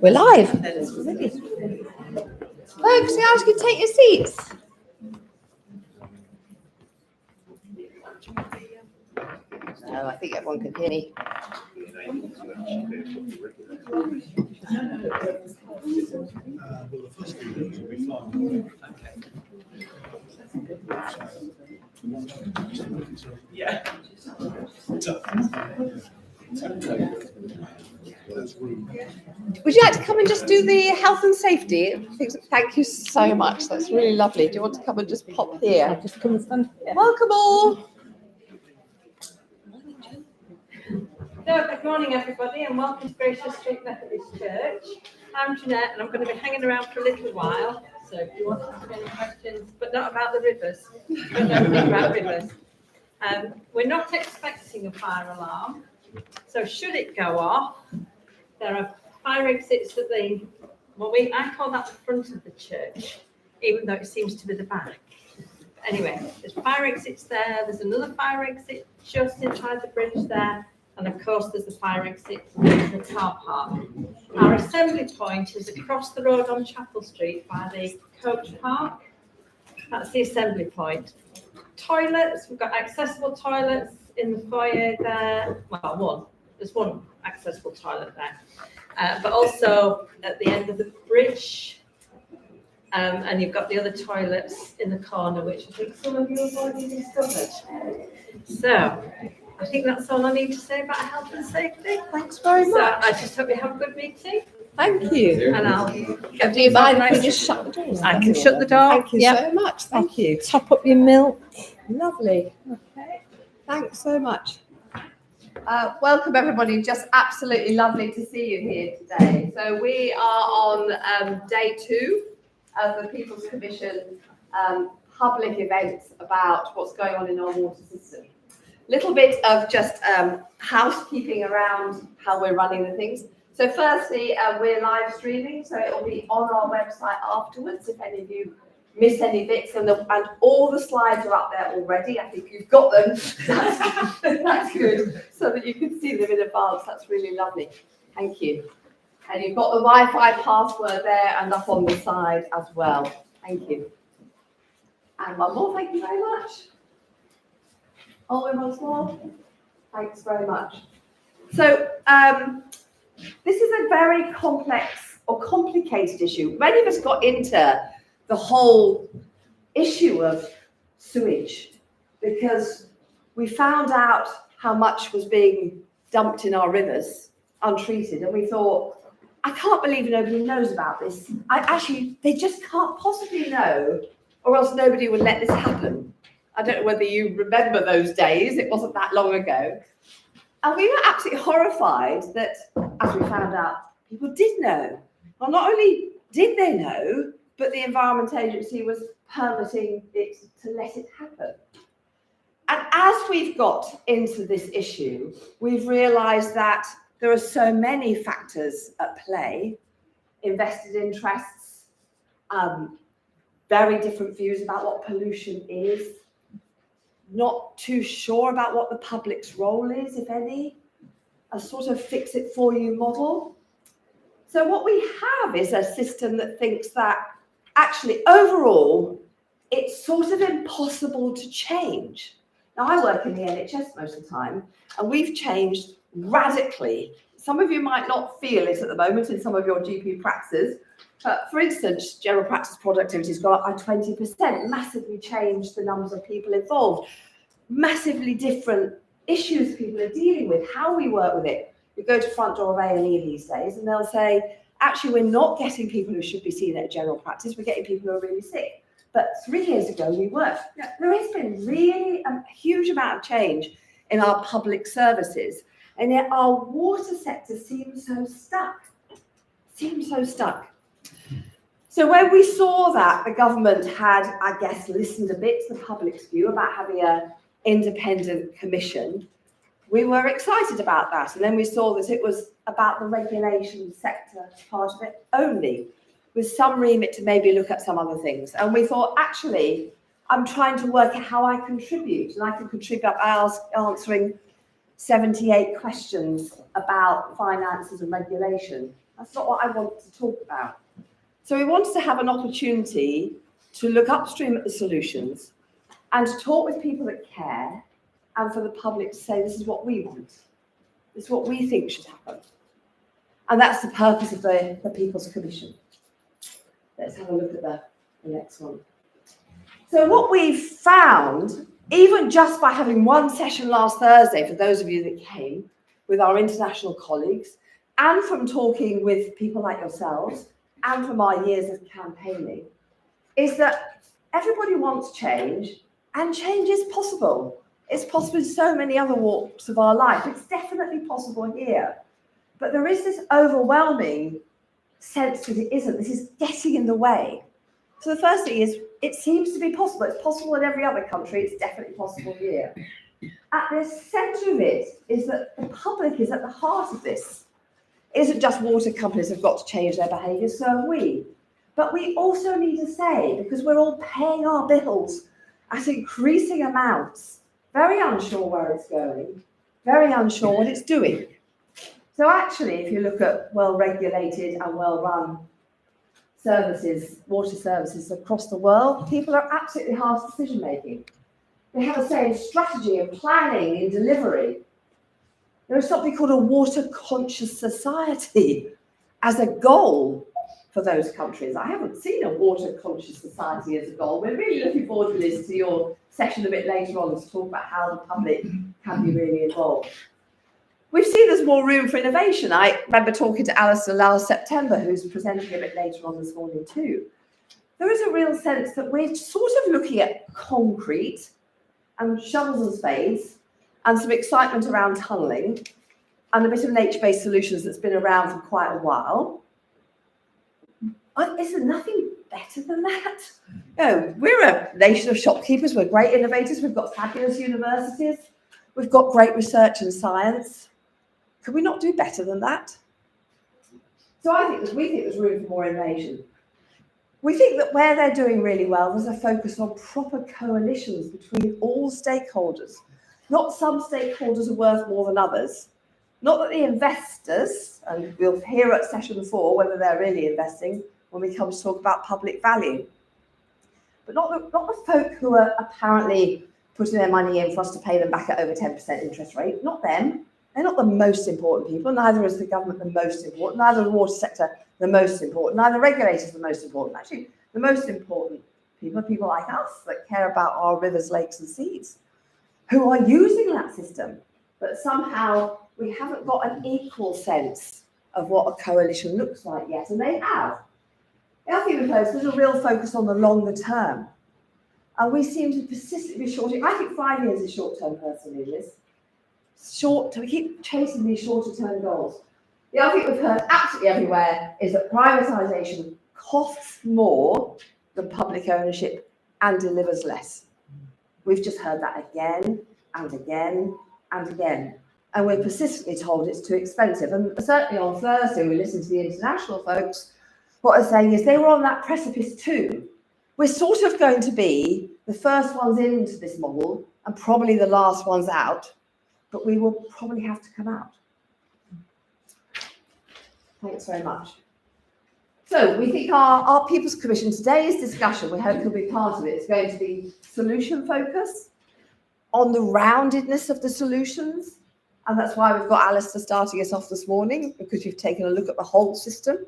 We're live. Folks, you guys can take your seats. No, I think everyone can hear me. Yeah. Would you like to come and just do the health and safety? Thank you so much. That's really lovely. Do you want to come and just pop here? I'll just come and stand here. Welcome all. So, good morning, everybody, and welcome to Gracious Street Methodist Church. I'm Jeanette, and I'm going to be hanging around for a little while. So, if you want to ask any questions, but not about the rivers, but don't think about rivers. We're not expecting a fire alarm, so should it go off, there are fire exits at I call that the front of the church, even though it seems to be the back. Anyway, there's fire exits there, there's another fire exit just inside the bridge there, and of course there's the fire exit in the car park. Our assembly point is across the road on Chapel Street by the coach park. That's the assembly point. Toilets, we've got accessible toilets in the foyer there. Well, there's one accessible toilet there. But also at the end of the bridge. And you've got the other toilets in the corner, which I think some of you have already discovered. So I think that's all I need to say about health and safety. Thanks very much. So I just hope you have a good meeting. Thank you. And I'll Do you mind if we just shut the door? I can shut the door. Thank you so much. Thank you. Top up your milk. Lovely. Okay. Thanks so much. Welcome everybody. Just absolutely lovely to see you here today. So we are on day 2 of the People's Commission public events about what's going on in our water system. Little bit of just housekeeping around how we're running the things. So firstly, we're live streaming, so it'll be on our website afterwards if any of you miss any bits, and all the slides are up there already. I think you've got them. That's good, so that you can see them in advance. That's really lovely. Thank you. And you've got the Wi-Fi password there and up on the side as well. Thank you. And one more, thank you very much. Once more. Thanks very much. So this is a very complex or complicated issue. Many of us got into the whole issue of sewage because we found out how much was being dumped in our rivers untreated, and we thought, I can't believe nobody knows about this. They just can't possibly know, or else nobody would let this happen. I don't know whether you remember those days. It wasn't that long ago. And we were absolutely horrified that, as we found out, people did know. Well, not only did they know, but the Environment Agency was permitting it to let it happen. And as we've got into this issue, we've realised that there are so many factors at play: invested interests, very different views about what pollution is, not too sure about what the public's role is, if any, a sort of fix-it-for-you model. So what we have is a system that thinks that actually, overall, it's sort of impossible to change. Now, I work in the NHS most of the time, and we've changed radically. Some of you might not feel it at the moment in some of your GP practices. For instance, general practice productivity has gone up by 20%, massively changed the numbers of people involved, massively different issues people are dealing with, how we work with it. You go to front door of A&E these days, and they'll say, actually, we're not getting people who should be seen at general practice, we're getting people who are really sick. But 3 years ago, we were. There has been really a huge amount of change in our public services, and yet our water sector seems so stuck. So when we saw that, the government had, I guess, listened a bit to the public's view about having an independent commission. We were excited about that, and then we saw that it was about the regulation sector part of it only, with some remit to maybe look at some other things. And we thought, actually, I'm trying to work out how I contribute, and I can contribute by answering 78 questions about finances and regulation. That's not what I want to talk about. So we wanted to have an opportunity to look upstream at the solutions and to talk with people that care, and for the public to say, this is what we want. This is what we think should happen. And that's the purpose of the People's Commission. Let's have a look at the next one. So what we've found, even just by having one session last Thursday, for those of you that came, with our international colleagues, and from talking with people like yourselves, and from our years of campaigning, is that everybody wants change, and change is possible. It's possible in so many other walks of our life. It's definitely possible here. But there is this overwhelming sense that it isn't. This is getting in the way. So the first thing is, it seems to be possible. It's possible in every other country. It's definitely possible here. At the centre of it is that the public is at the heart of this. It isn't just water companies have got to change their behaviour, so have we. But we also need to say, because we're all paying our bills at increasing amounts, very unsure where it's going, very unsure what it's doing. So actually, if you look at well-regulated and well-run services, water services across the world, people are absolutely hard decision-making. They have a say in strategy and planning and delivery. There is something called a water-conscious society as a goal for those countries. I haven't seen a water-conscious society as a goal. We're really looking forward to this, to your session a bit later on, to talk about how the public can be really involved. We've seen there's more room for innovation. I remember talking to Alistair last September, who's presenting a bit later on this morning too. There is a real sense that we're sort of looking at concrete and shovels and spades and some excitement around tunnelling and a bit of nature-based solutions that's been around for quite a while. Is there nothing better than that? No, we're a nation of shopkeepers. We're great innovators. We've got fabulous universities. We've got great research and science. Could we not do better than that? So we think there's room for more innovation. We think that where they're doing really well, there's a focus on proper coalitions between all stakeholders. Not some stakeholders are worth more than others. Not that the investors, and we'll hear at session 4 whether they're really investing when we come to talk about public value. But not the folk who are apparently putting their money in for us to pay them back at over 10% interest rate. Not them. They're not the most important people. Neither is the government the most important. Neither the water sector the most important. Neither regulators the most important. Actually, the most important people are people like us that care about our rivers, lakes and seas, who are using that system. But somehow we haven't got an equal sense of what a coalition looks like yet. And they have. I think there's a real focus on the longer term. And we seem to persistently be shorting. I think 5 years is short term personally, Liz. We keep chasing these shorter term goals. The other thing we've heard absolutely everywhere is that privatisation costs more than public ownership and delivers less. We've just heard that again and again and again. And we're persistently told it's too expensive. And certainly on Thursday, we listened to the international folks. What they're saying is they were on that precipice too. We're sort of going to be the first ones into this model and probably the last ones out. But we will probably have to come out. Thanks very much. So we think our People's Commission today's discussion, we hope you'll be part of it, is going to be solution focus on the roundedness of the solutions. And that's why we've got Alistair starting us off this morning, because you've taken a look at the whole system.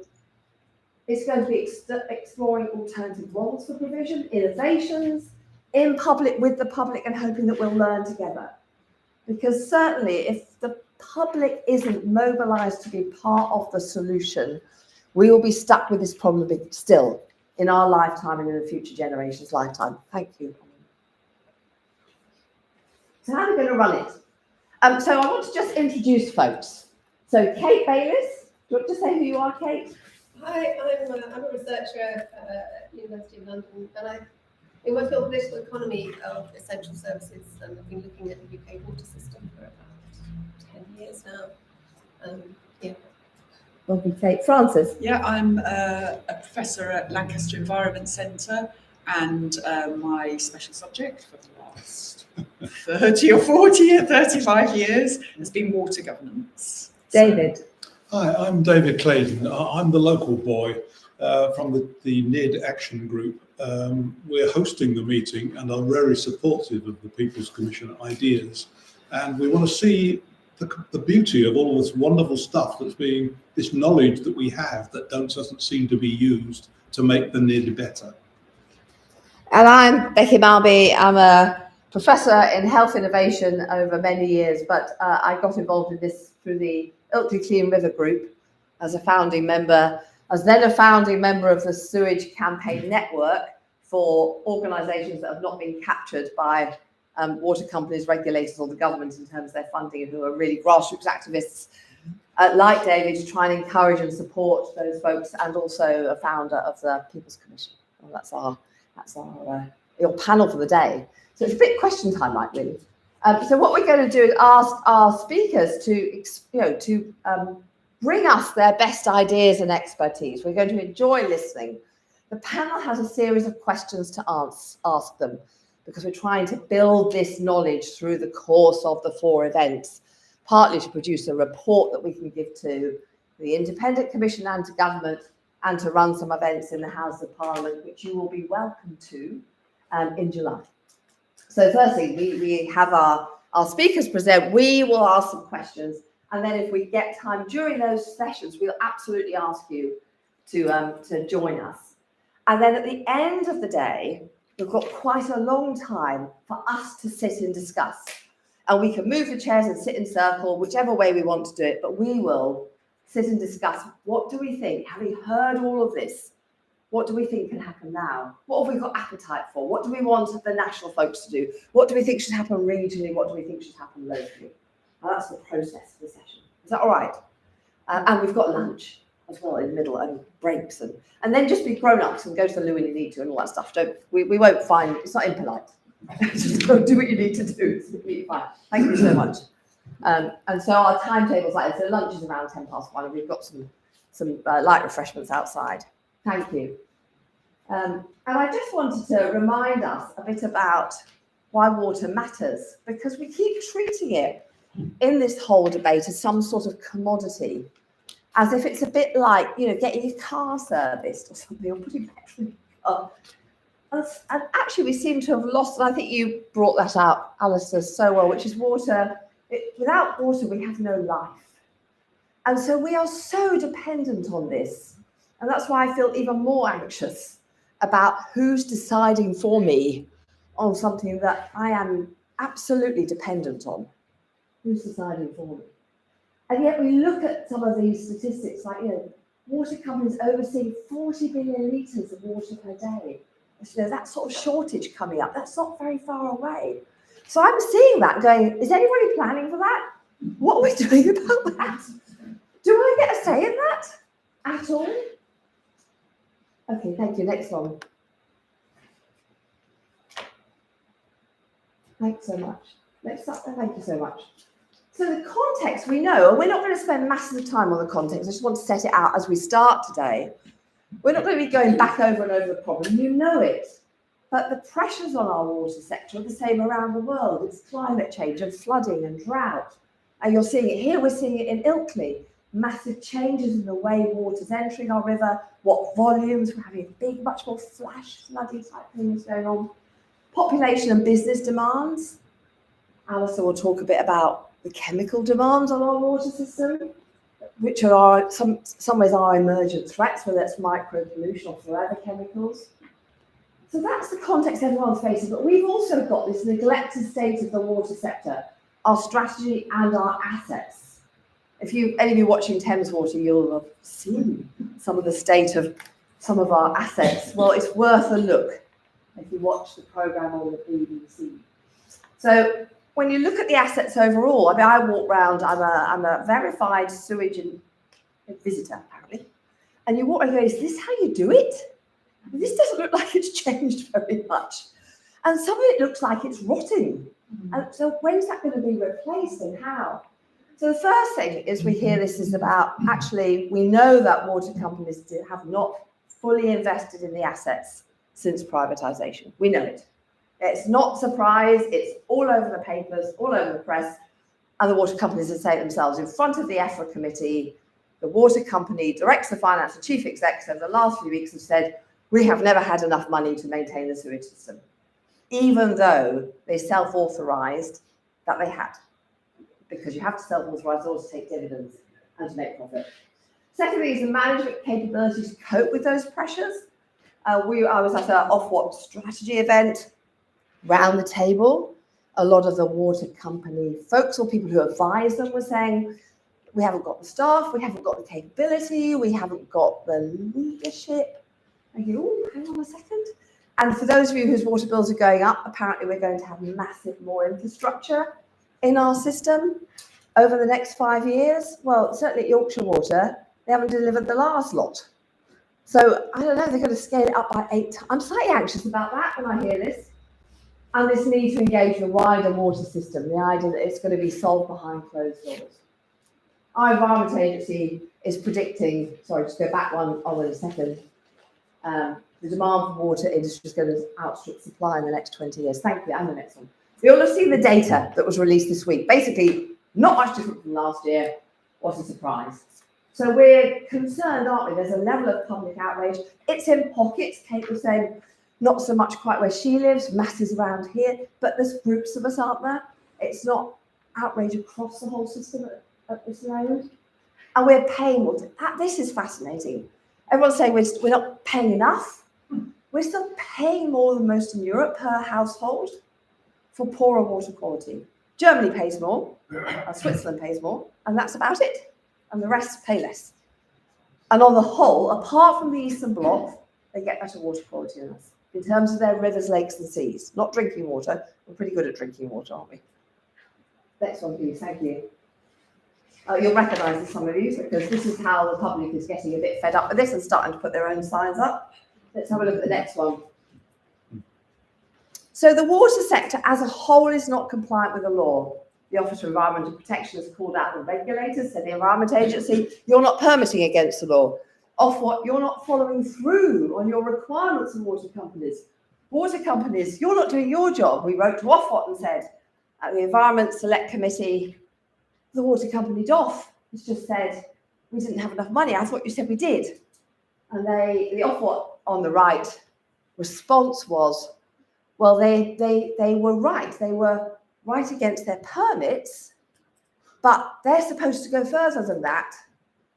It's going to be exploring alternative models for provision, innovations, in public, with the public, and hoping that we'll learn together. Because certainly if the public isn't mobilised to be part of the solution, we will be stuck with this problem still in our lifetime and in the future generations' lifetime. Thank you. So how are we going to run it? So I want to just introduce folks. So Kate Bayliss, do you want to say who you are, Kate? Hi, I'm a researcher at University of London, and I've been working on political economy of essential services, and I've been looking at the UK water system for about 10 years now. Yeah. Lovely, Kate. Frances? Yeah, I'm a professor at Lancaster Environment Centre, and my special subject for the last 30 or 40 or 35 years has been water governance. David. Hi, I'm David Clayton. I'm the local boy from the NID Action Group. We're hosting the meeting and are very supportive of the People's Commission ideas. And we want to see the beauty of all this wonderful stuff that's being, this knowledge that we have that doesn't seem to be used to make the NID better. And I'm Becky Malby. I'm a professor in health innovation over many years, but I got involved in this through the Ilkley Clean River Group as a founding member, as then a founding member of the Sewage Campaign Network for organisations that have not been captured by water companies, regulators or the government in terms of their funding, and who are really grassroots activists like David to try and encourage and support those folks, and also a founder of the People's Commission. Well, that's your panel for the day. So it's a bit question time, like really. So what we're going to do is ask our speakers to bring us their best ideas and expertise. We're going to enjoy listening. The panel has a series of questions to ask them, because we're trying to build this knowledge through the course of the 4 events, partly to produce a report that we can give to the Independent Commission and to government, and to run some events in the House of Parliament, which you will be welcome to in July. So firstly, we have our speakers present. We will ask some questions, and then if we get time during those sessions, we'll absolutely ask you to join us. And then at the end of the day, we've got quite a long time for us to sit and discuss. And we can move the chairs and sit in circle, whichever way we want to do it, but we will sit and discuss, what do we think? Having heard all of this, what do we think can happen now? What have we got appetite for? What do we want the national folks to do? What do we think should happen regionally? What do we think should happen locally? And that's the process of the session. Is that all right? And we've got lunch as well in the middle, and breaks, and then just be grown-ups and go to the loo when you need to and all that stuff. We won't find, it's not impolite. Just go do what you need to do. It's completely fine. Thank you so much. And so our timetable's like this. So lunch is around 1:10, and we've got some light refreshments outside. Thank you. And I just wanted to remind us a bit about why water matters, because we keep treating it in this whole debate as some sort of commodity, as if it's a bit like, getting your car serviced or something, or putting petrol in your car. And actually, we seem to have lost, and I think you brought that out, Alistair, so well, which is water. Without water, we have no life. And so we are so dependent on this. And that's why I feel even more anxious about who's deciding for me on something that I am absolutely dependent on. Who's deciding for me? And yet we look at some of these statistics, like, water companies oversee 40 billion litres of water per day. So that sort of shortage coming up, that's not very far away. So I'm seeing that going, is anybody planning for that? What are we doing about that? Do I get a say in that at all? Okay, thank you. Next one. Thanks so much. Next up, thank you so much. So the context we know, and we're not going to spend masses of time on the context. I just want to set it out as we start today. We're not going to be going back over and over the problem. You know it. But the pressures on our water sector are the same around the world. It's climate change and flooding and drought. And you're seeing it here. We're seeing it in Ilkley. Massive changes in the way water's entering our river, what volumes. We're having big, much more flash flooding type things going on. Population and business demands. Alistair will talk a bit about the chemical demands on our water system, which are some ways our emergent threats, whether it's micro pollution or forever chemicals. So that's the context everyone's facing. But we've also got this neglected state of the water sector, our strategy and our assets. If any of you watching Thames Water, you'll have seen some of the state of some of our assets. Well, it's worth a look if you watch the programme on the BBC. So when you look at the assets overall, I walk around, I'm a verified sewage visitor, apparently. And you walk around and go, is this how you do it? This doesn't look like it's changed very much. And some of it looks like it's rotting. And so when's that going to be replaced and how? So the first thing is we hear this is about, actually, we know that water companies have not fully invested in the assets since privatisation. We know it. It's not a surprise. It's all over the papers, all over the press. And the water companies have said themselves in front of the EFRA committee, the water company directs the finance and chief execs over the last few weeks have said, we have never had enough money to maintain the sewage system, even though they self-authorised that they had, because you have to self-authorise in order to take dividends and to make profit. Secondly is the management capability to cope with those pressures. I was at an Ofwat strategy event, round the table. A lot of the water company folks or people who advise them were saying, we haven't got the staff, we haven't got the capability, we haven't got the leadership. I go, oh, hang on a second. And for those of you whose water bills are going up, apparently we're going to have massive more infrastructure in our system over the next 5 years. Well, certainly at Yorkshire Water, they haven't delivered the last lot. So I don't know, they're going to scale it up by 8 times. I'm slightly anxious about that when I hear this. And this need to engage the wider water system, the idea that it's going to be solved behind closed doors. Our Environment Agency is predicting, sorry, just go back one in a second, the demand for water industry is going to outstrip supply in the next 20 years. Thank you, and the next one. We all have seen the data that was released this week. Basically, not much different from last year. What a surprise. So we're concerned, aren't we? There's a level of public outrage. It's in pockets. Kate was saying, not so much quite where she lives, masses around here, but there's groups of us, aren't there? It's not outrage across the whole system at this moment. And we're paying more. This is fascinating. Everyone's saying we're not paying enough. We're still paying more than most in Europe per household for poorer water quality. Germany pays more, Switzerland pays more, and that's about it. And the rest pay less. And on the whole, apart from the Eastern Bloc, they get better water quality than us in terms of their rivers, lakes, and seas. Not drinking water. We're pretty good at drinking water, aren't we? Next one, please. Thank you. You'll recognise some of these because this is how the public is getting a bit fed up with this and starting to put their own signs up. Let's have a look at the next one. So the water sector as a whole is not compliant with the law. The Office for Environmental Protection has called out the regulators, said the Environment Agency, you're not permitting against the law. Ofwat, you're not following through on your requirements of water companies. Water companies, you're not doing your job. We wrote to Ofwat and said, at the Environment Select Committee, the water company DOF has just said, we didn't have enough money. I thought you said we did. And the Ofwat on the right response was, well, they were right. They were right against their permits, but they're supposed to go further than that.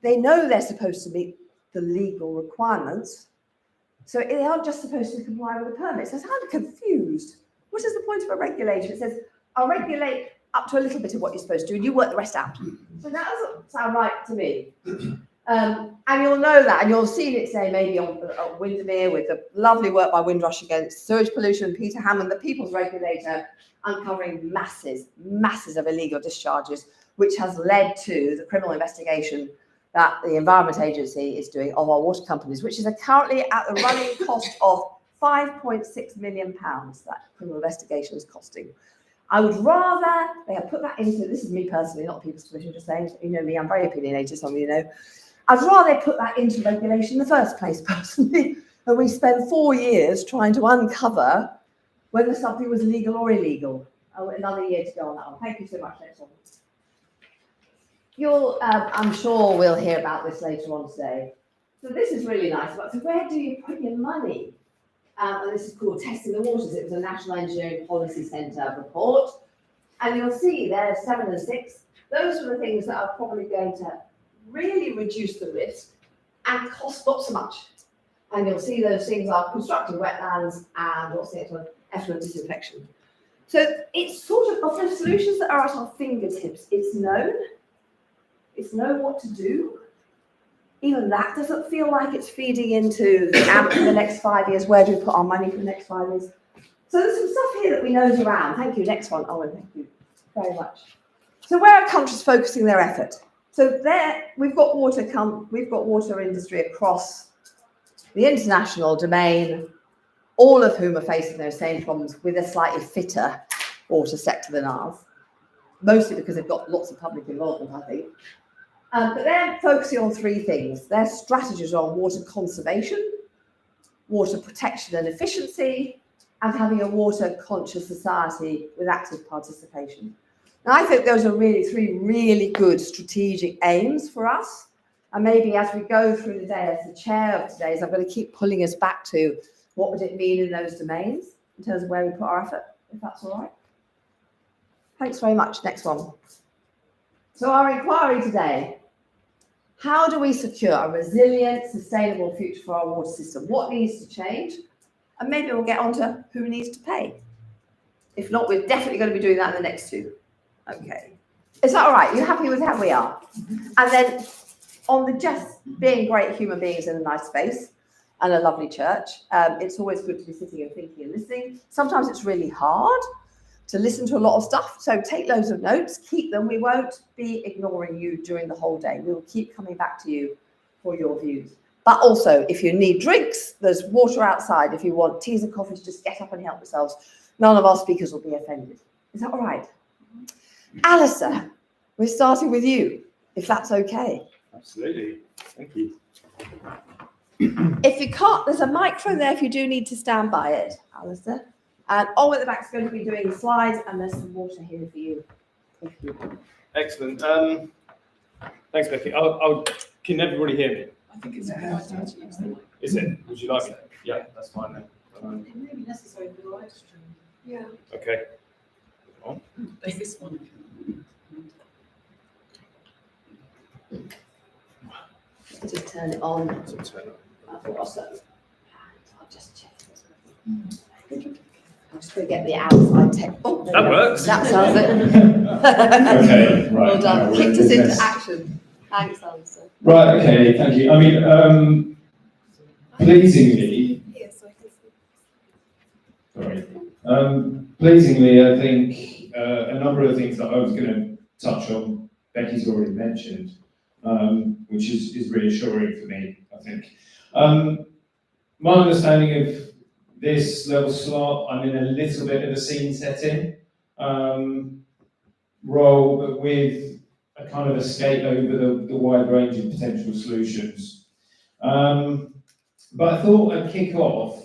They know they're supposed to meet the legal requirements. So they aren't just supposed to comply with the permits. I'm kind of confused. What is the point of a regulator? It says, I'll regulate up to a little bit of what you're supposed to do and you work the rest out. So that doesn't sound right to me. And you'll know that, and you'll see it say maybe on Windermere with the lovely work by Windrush against sewage pollution, Peter Hammond, the People's Regulator, uncovering masses of illegal discharges, which has led to the criminal investigation that the Environment Agency is doing of our water companies, which is currently at the running cost of £5.6 million that criminal investigation is costing. I would rather they have put that into, this is me personally, not the People's Commission, just saying, you know me, I'm very opinionated, some of you know. I'd rather they put that into regulation in the first place, personally, and we spend 4 years trying to uncover whether something was legal or illegal. Oh, another year to go on that one. Thank you so much. Next one. I'm sure we'll hear about this later on today. So this is really nice. So where do you put your money? And this is called Testing the Waters. It was a National Engineering Policy Centre report. And you'll see there, 7 and 6, those are the things that are probably going to really reduce the risk and cost not so much. And you'll see those things are constructing wetlands and what's the next one? Effluent disinfection. So it's sort of the solutions that are at our fingertips. It's known what to do. Even that doesn't feel like it's feeding into the AMP for the next 5 years. Where do we put our money for the next 5 years? So there's some stuff here that we know is around. Thank you. Next one, Owen. Thank you very much. So where are countries focusing their effort? So there, we've got water industry across the international domain, all of whom are facing those same problems with a slightly fitter water sector than ours, mostly because they've got lots of public involvement, I think. But they're focusing on 3 things. Their strategies are on water conservation, water protection and efficiency, and having a water conscious society with active participation. Now, I think those are really three really good strategic aims for us. And maybe as we go through the day, as the chair of today's, I'm going to keep pulling us back to what would it mean in those domains in terms of where we put our effort, if that's all right. Thanks very much. Next one. So our inquiry today, how do we secure a resilient, sustainable future for our water system? What needs to change? And maybe we'll get on to who needs to pay. If not, we're definitely going to be doing that in the next two. Okay. Is that all right? You happy with how we are? And then on the just being great human beings in a nice space and a lovely church, it's always good to be sitting and thinking and listening. Sometimes it's really hard to listen to a lot of stuff, so take loads of notes, keep them. We won't be ignoring you during the whole day. We will keep coming back to you for your views. But also, if you need drinks, there's water outside. If you want teas and coffees, just get up and help yourselves. None of our speakers will be offended. Is that all right? Alistair, we're starting with you, if that's okay. Absolutely. Thank you. If you can't, there's a microphone there if you do need to stand by it, Alistair. And all at the back is going to be doing slides, and there's some water here for you. If you want. Excellent. Thanks, Becky. Can everybody hear me? I think it's okay. Is it? Would you like me? Yeah, that's fine then. It may be necessary for the live stream. Yeah. Okay. On. There's this one. Just turn it on. So turn it I'll just check. I'm just going to get the outside tech. Oh, there That we go. works. That sounds it. Okay, right. Well done. Now we're Kicked in us into business. action. Thanks, Alistair. Right, okay, thank you. I mean, pleasingly, Yes, I can see. sorry. Pleasingly, I think a number of things that I was going to touch on, Becky's already mentioned, which is reassuring for me, I think. My understanding of this level slot, I'm in a little bit of a scene setting role, but with a kind of a skate over the wide range of potential solutions. But I thought I'd kick off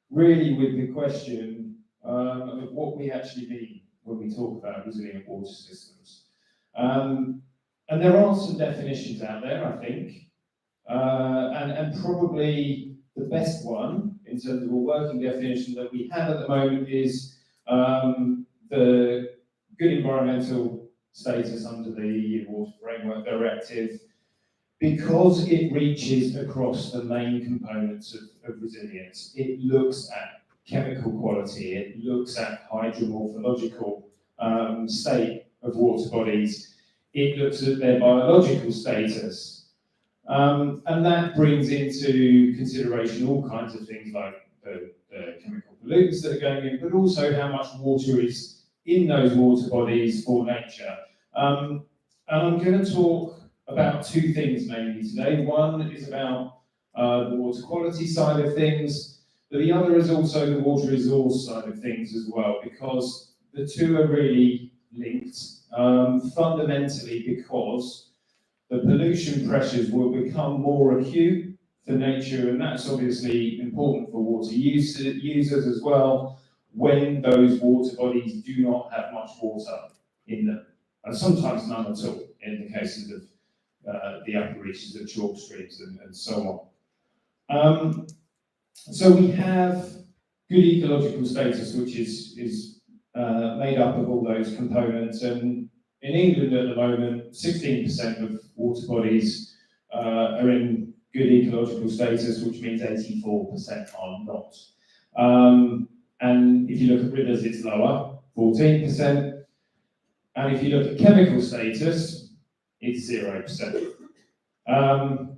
really with the question of what we actually mean when we talk about resilient water systems. And there are some definitions out there, I think, and probably the best one in terms of a working definition that we have at the moment is the good environmental status under the EU Water Framework Directive, because it reaches across the main components of resilience. It looks at chemical quality, it looks at hydromorphological state of water bodies, it looks at their biological status. And that brings into consideration all kinds of things like the chemical pollutants that are going in, but also how much water is in those water bodies for nature. And I'm going to talk about two things mainly today. One is about the water quality side of things, but the other is also the water resource side of things as well, because the two are really linked, fundamentally because the pollution pressures will become more acute for nature, and that's obviously important for water users as well, when those water bodies do not have much water in them, and sometimes none at all in the cases of the upper reaches of chalk streams and so on. So we have good ecological status, which is made up of all those components, and in England at the moment, 16% of water bodies are in good ecological status, which means 84% are not. And if you look at rivers, it's lower, 14%. And if you look at chemical status, it's 0%. And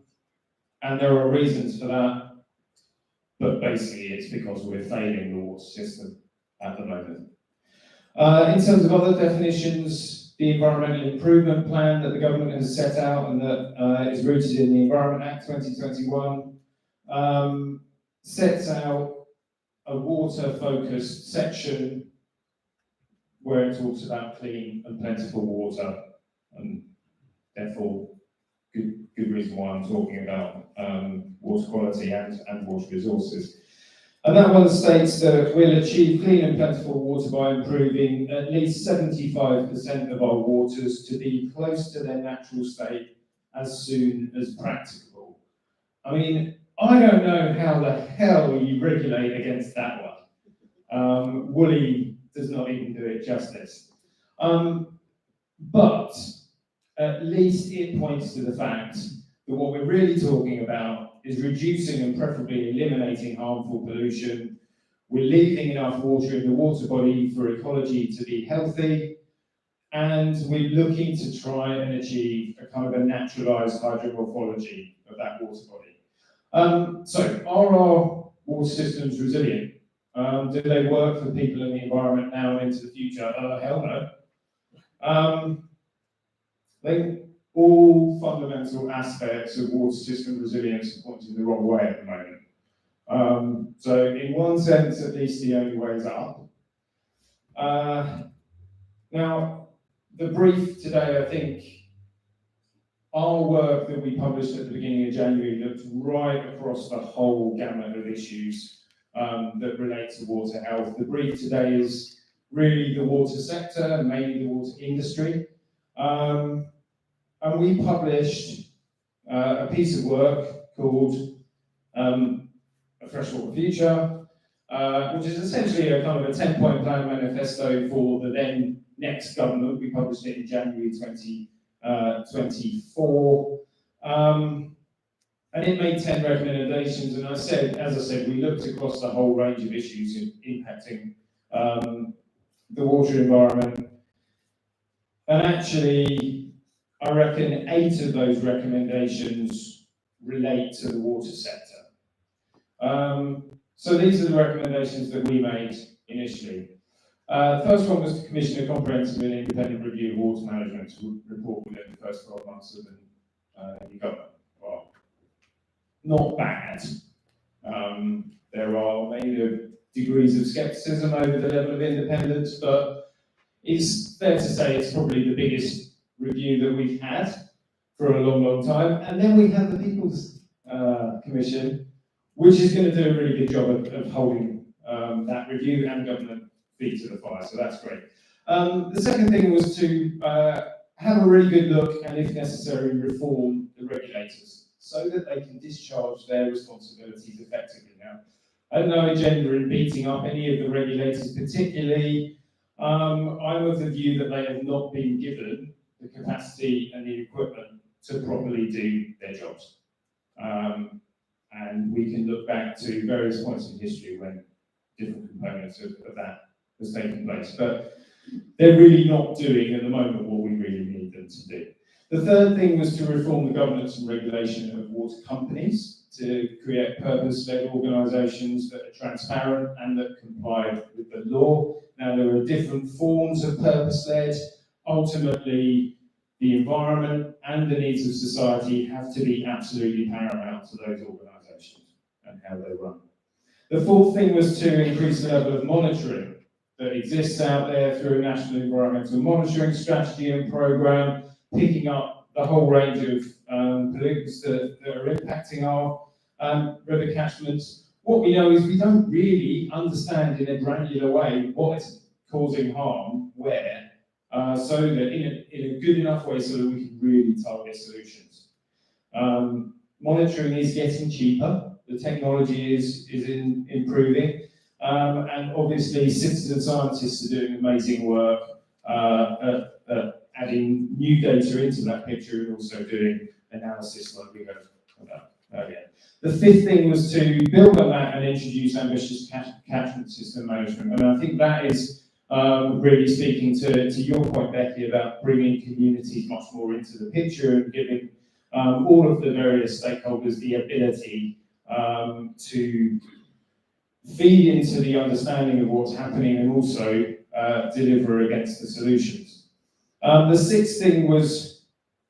there are reasons for that, but basically it's because we're failing the water system at the moment. In terms of other definitions, the Environmental Improvement Plan that the government has set out and that is rooted in the Environment Act 2021 sets out a water-focused section where it talks about clean and plentiful water, and therefore good reason why I'm talking about water quality and water resources. And that one states that we'll achieve clean and plentiful water by improving at least 75% of our waters to be close to their natural state as soon as practicable. I mean, I don't know how the hell you regulate against that one. Woolly does not even do it justice. But at least it points to the fact that what we're really talking about is reducing and preferably eliminating harmful pollution. We're leaving enough water in the water body for ecology to be healthy, and we're looking to try and achieve a kind of a naturalised hydromorphology of that water body. So, are our water systems resilient? Do they work for people in the environment now and into the future? Hell no. I think all fundamental aspects of water system resilience are pointing the wrong way at the moment. So in one sense, at least the only way is up. Now, the brief today, I think, our work that we published at the beginning of January looked right across the whole gamut of issues that relate to water health. The brief today is really the water sector, mainly the water industry. And we published a piece of work called A Freshwater Future, which is essentially a kind of a 10-point plan manifesto for the then next government. We published it in January 2024. And it made 10 recommendations. And as I said, we looked across the whole range of issues impacting the water environment. And actually, I reckon 8 of those recommendations relate to the water sector. So these are the recommendations that we made initially. The first one was to commission a comprehensive and independent review of water management to report within the first 12 months of the new government. Well, not bad. There are maybe degrees of scepticism over the level of independence, but it's fair to say it's probably the biggest review that we've had for a long, long time. And then we have the People's Commission, which is going to do a really good job of holding that review and government feet to the fire, so that's great. The second thing was to have a really good look and, if necessary, reform the regulators so that they can discharge their responsibilities effectively. Now, I have no agenda in beating up any of the regulators particularly. I'm of the view that they have not been given the capacity and the equipment to properly do their jobs. And we can look back to various points in history when different components of that has taken place. But they're really not doing at the moment what we really need them to do. The third thing was to reform the governance and regulation of water companies to create purpose-led organisations that are transparent and that comply with the law. Now, there are different forms of purpose-led. Ultimately, the environment and the needs of society have to be absolutely paramount to those organisations and how they run. The fourth thing was to increase the level of monitoring that exists out there through a national environmental monitoring strategy and programme, picking up the whole range of pollutants that are impacting our river catchments. What we know is we don't really understand in a granular way what is causing harm where, so that in a good enough way so that we can really target solutions. Monitoring is getting cheaper. The technology is improving. And obviously citizen scientists are doing amazing work adding new data into that picture and also doing analysis like we heard about earlier. The fifth thing was to build on that and introduce ambitious catchment system management. And I think that is really speaking to your point, Becky, about bringing communities much more into the picture and giving all of the various stakeholders the ability to feed into the understanding of what's happening and also deliver against the solutions. The sixth thing was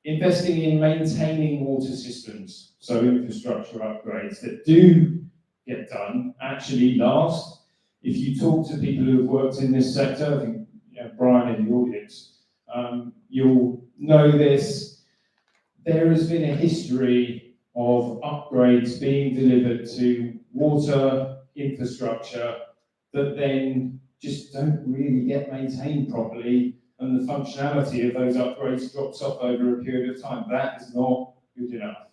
investing in maintaining water systems, so infrastructure upgrades that do get done actually last. If you talk to people who have worked in this sector, I think Brian in the audience, you'll know this. There has been a history of upgrades being delivered to water infrastructure that then just don't really get maintained properly, and the functionality of those upgrades drops off over a period of time. That is not good enough.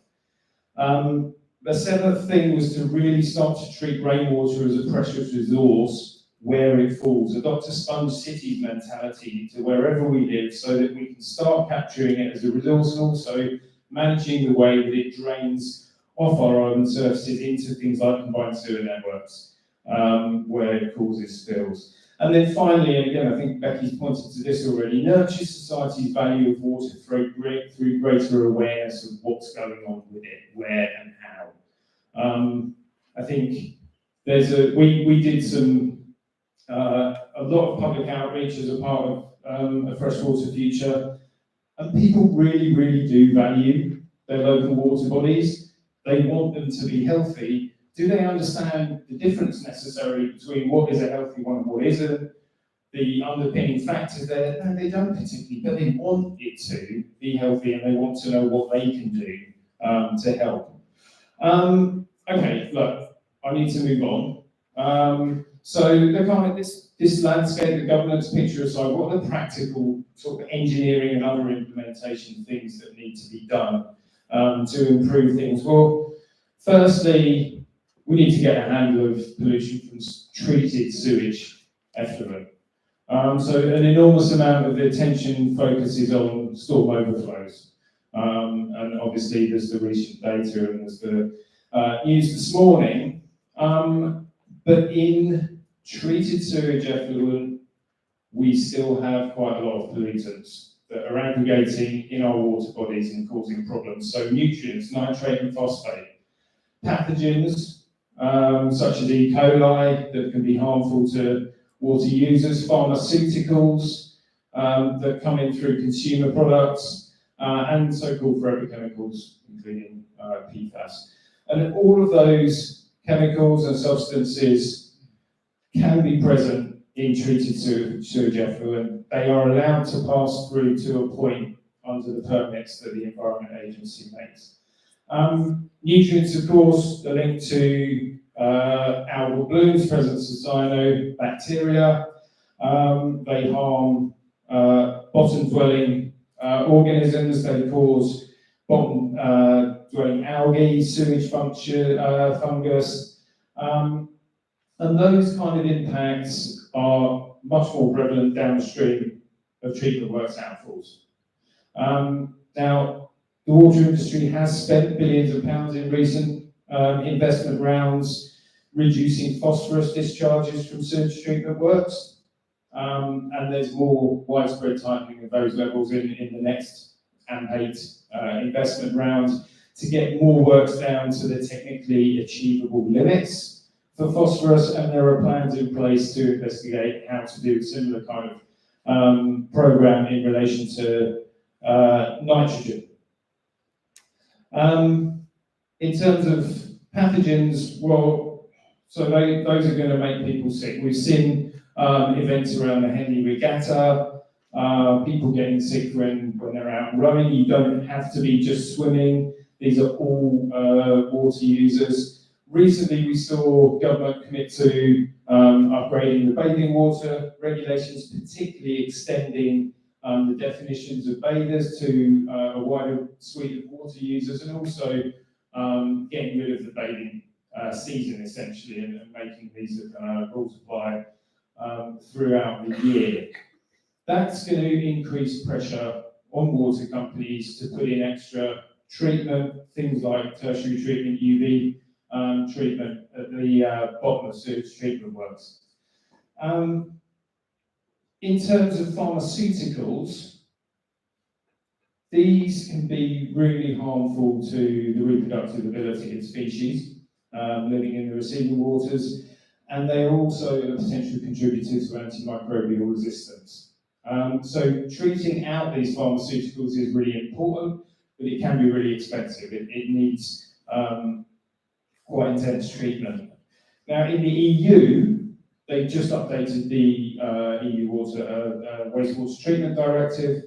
The seventh thing was to really start to treat rainwater as a precious resource where it falls, adopt a sponge cities mentality to wherever we live so that we can start capturing it as a resource and also managing the way that it drains off our urban surfaces into things like combined sewer networks, where it causes spills. And then finally, and again, I think Becky's pointed to this already, nurture society's value of water through greater awareness of what's going on with it, where and how. I think we did a lot of public outreach as a part of a Freshwater Future, and people really, really do value their local water bodies. They want them to be healthy. Do they understand the difference necessary between what is a healthy one and what isn't? The underpinning factors there? No, they don't particularly, but they want it to be healthy and they want to know what they can do to help. Okay, look, I need to move on. So look at this landscape, the governance picture aside, what are the practical sort of engineering and other implementation things that need to be done to improve things? Well, firstly, we need to get a handle of pollution from treated sewage effluent. So an enormous amount of the attention focuses on storm overflows. And obviously there's the recent data and there's the news this morning. But in treated sewage effluent, we still have quite a lot of pollutants that are aggregating in our water bodies and causing problems. So nutrients, nitrate and phosphate, pathogens, such as E. coli that can be harmful to water users, pharmaceuticals that come in through consumer products, and so-called forever chemicals, including PFAS. And all of those chemicals and substances can be present in treated sewage effluent. They are allowed to pass through to a point under the permits that the Environment Agency makes. Nutrients, of course, are linked to algal blooms, presence of cyanobacteria. They harm bottom-dwelling organisms. They cause bottom-dwelling algae, sewage fungus. And those kind of impacts are much more prevalent downstream of treatment works outfalls. Now, the water industry has spent billions of pounds in recent investment rounds reducing phosphorus discharges from sewage treatment works. And there's more widespread tightening of those levels in the next AMP8 investment round to get more works down to the technically achievable limits for phosphorus, and there are plans in place to investigate how to do a similar kind of program in relation to nitrogen. In terms of pathogens, well, so those are going to make people sick. We've seen events around the Henley Regatta, people getting sick when they're out rowing. You don't have to be just swimming. These are all water users. Recently, we saw government commit to upgrading the bathing water regulations, particularly extending the definitions of bathers to a wider suite of water users, and also getting rid of the bathing season, essentially, and making these rules apply throughout the year. That's going to increase pressure on water companies to put in extra treatment, things like tertiary treatment, UV treatment at the bottom of sewage treatment works. In terms of pharmaceuticals, these can be really harmful to the reproductive ability of species living in the receiving waters, and they are also a potential contributor to antimicrobial resistance. So treating out these pharmaceuticals is really important, but it can be really expensive. It needs quite intense treatment. Now, in the EU, they've just updated the EU wastewater treatment directive,